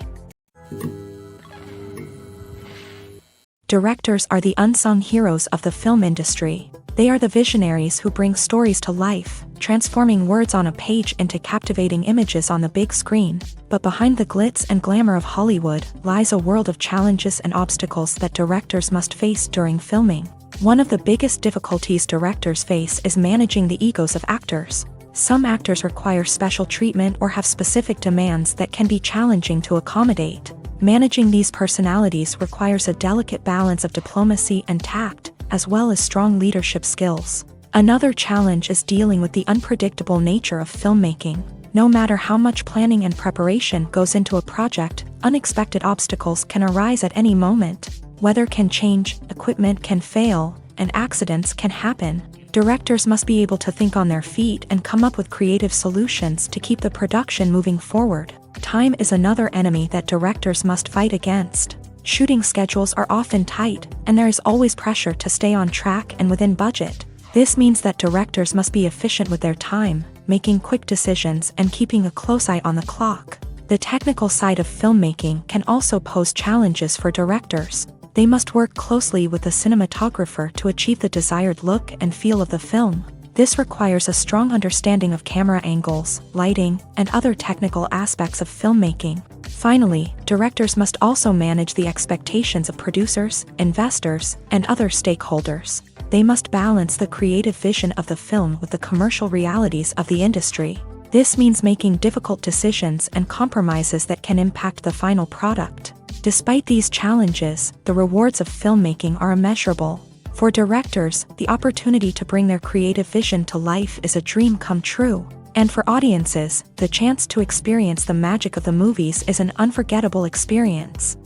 Directors are the unsung heroes of the film industry. They are the visionaries who bring stories to life, transforming words on a page into captivating images on the big screen. But behind the glitz and glamour of Hollywood lies a world of challenges and obstacles that directors must face during filming. One of the biggest difficulties directors face is managing the egos of actors. Some actors require special treatment or have specific demands that can be challenging to accommodate. Managing these personalities requires a delicate balance of diplomacy and tact, as well as strong leadership skills. Another challenge is dealing with the unpredictable nature of filmmaking. No matter how much planning and preparation goes into a project, unexpected obstacles can arise at any moment. Weather can change, equipment can fail, and accidents can happen. Directors must be able to think on their feet and come up with creative solutions to keep the production moving forward. Time is another enemy that directors must fight against. Shooting schedules are often tight, and there is always pressure to stay on track and within budget. This means that directors must be efficient with their time, making quick decisions and keeping a close eye on the clock. The technical side of filmmaking can also pose challenges for directors. They must work closely with the cinematographer to achieve the desired look and feel of the film. This requires a strong understanding of camera angles, lighting, and other technical aspects of filmmaking. Finally, directors must also manage the expectations of producers, investors, and other stakeholders. They must balance the creative vision of the film with the commercial realities of the industry. This means making difficult decisions and compromises that can impact the final product. Despite these challenges, the rewards of filmmaking are immeasurable. For directors, the opportunity to bring their creative vision to life is a dream come true. And for audiences, the chance to experience the magic of the movies is an unforgettable experience.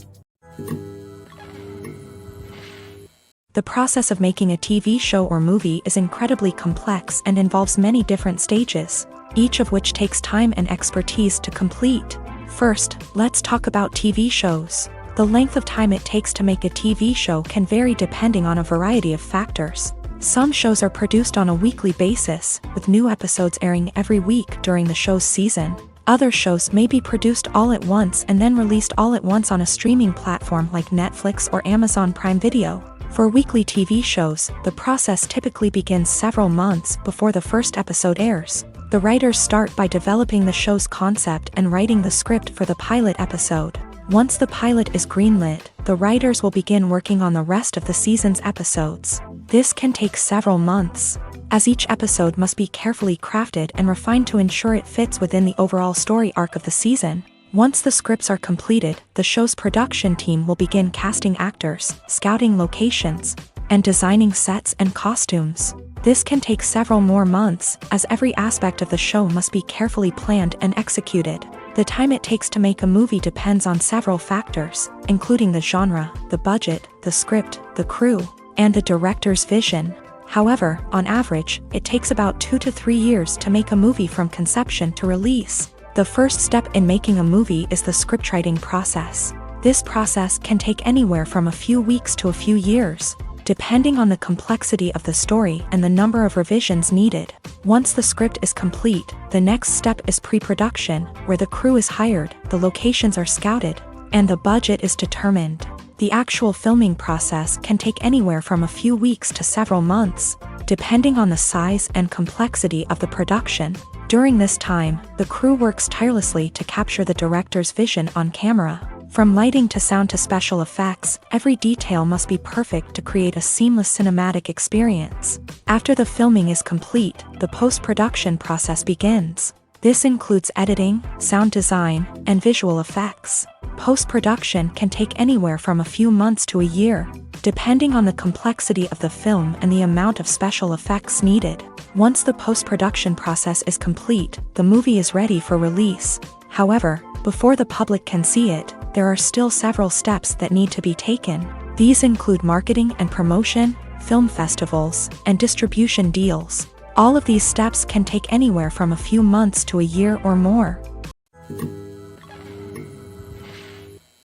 The process of making a TV show or movie is incredibly complex and involves many different stages, each of which takes time and expertise to complete. First, let's talk about TV shows. The length of time it takes to make a TV show can vary depending on a variety of factors. Some shows are produced on a weekly basis, with new episodes airing every week during the show's season. Other shows may be produced all at once and then released all at once on a streaming platform like Netflix or Amazon Prime Video. For weekly TV shows, the process typically begins several months before the first episode airs. The writers start by developing the show's concept and writing the script for the pilot episode. Once the pilot is greenlit, the writers will begin working on the rest of the season's episodes. This can take several months, as each episode must be carefully crafted and refined to ensure it fits within the overall story arc of the season. Once the scripts are completed, the show's production team will begin casting actors, scouting locations, and designing sets and costumes. This can take several more months, as every aspect of the show must be carefully planned and executed. The time it takes to make a movie depends on several factors, including the genre, the budget, the script, the crew, and the director's vision. However, on average, it takes about 2 to 3 years to make a movie from conception to release. The first step in making a movie is the scriptwriting process. This process can take anywhere from a few weeks to a few years, depending on the complexity of the story and the number of revisions needed. Once the script is complete, the next step is pre-production, where the crew is hired, the locations are scouted, and the budget is determined. The actual filming process can take anywhere from a few weeks to several months, depending on the size and complexity of the production. During this time, the crew works tirelessly to capture the director's vision on camera. From lighting to sound to special effects, every detail must be perfect to create a seamless cinematic experience. After the filming is complete, the post-production process begins. This includes editing, sound design, and visual effects. Post-production can take anywhere from a few months to a year, depending on the complexity of the film and the amount of special effects needed. Once the post-production process is complete, the movie is ready for release. However, before the public can see it, there are still several steps that need to be taken. These include marketing and promotion, film festivals, and distribution deals. All of these steps can take anywhere from a few months to a year or more.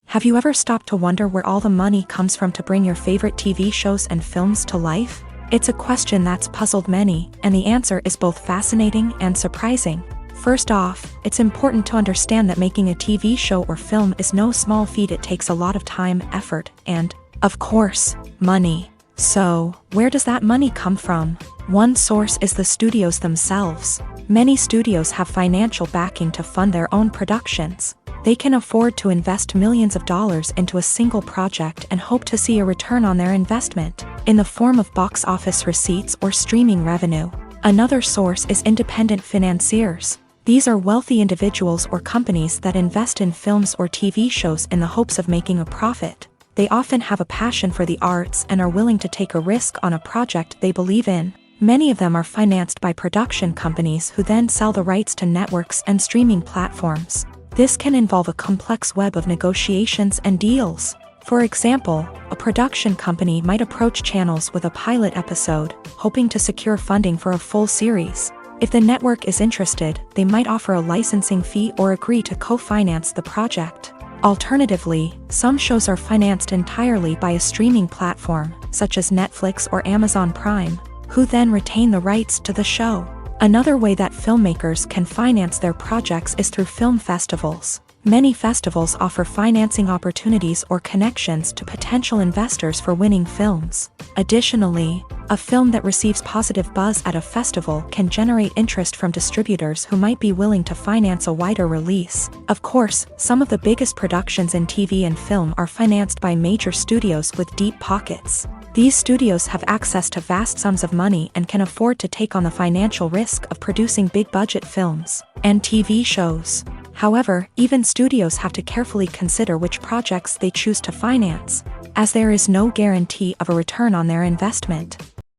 Have you ever stopped to wonder where all the money comes from to bring your favorite TV shows and films to life? It's a question that's puzzled many, and the answer is both fascinating and surprising. First off, it's important to understand that making a TV show or film is no small feat. It takes a lot of time, effort, and, of course, money. So, where does that money come from? One source is the studios themselves. Many studios have financial backing to fund their own productions. They can afford to invest millions of dollars into a single project and hope to see a return on their investment, in the form of box office receipts or streaming revenue. Another source is independent financiers. These are wealthy individuals or companies that invest in films or TV shows in the hopes of making a profit. They often have a passion for the arts and are willing to take a risk on a project they believe in. Many of them are financed by production companies who then sell the rights to networks and streaming platforms. This can involve a complex web of negotiations and deals. For example, a production company might approach channels with a pilot episode, hoping to secure funding for a full series. If the network is interested, they might offer a licensing fee or agree to co-finance the project. Alternatively, some shows are financed entirely by a streaming platform, such as Netflix or Amazon Prime, who then retain the rights to the show. Another way that filmmakers can finance their projects is through film festivals. Many festivals offer financing opportunities or connections to potential investors for winning films. Additionally, a film that receives positive buzz at a festival can generate interest from distributors who might be willing to finance a wider release. Of course, some of the biggest productions in TV and film are financed by major studios with deep pockets. These studios have access to vast sums of money and can afford to take on the financial risk of producing big-budget films and TV shows. However, even studios have to carefully consider which projects they choose to finance, as there is no guarantee of a return on their investment.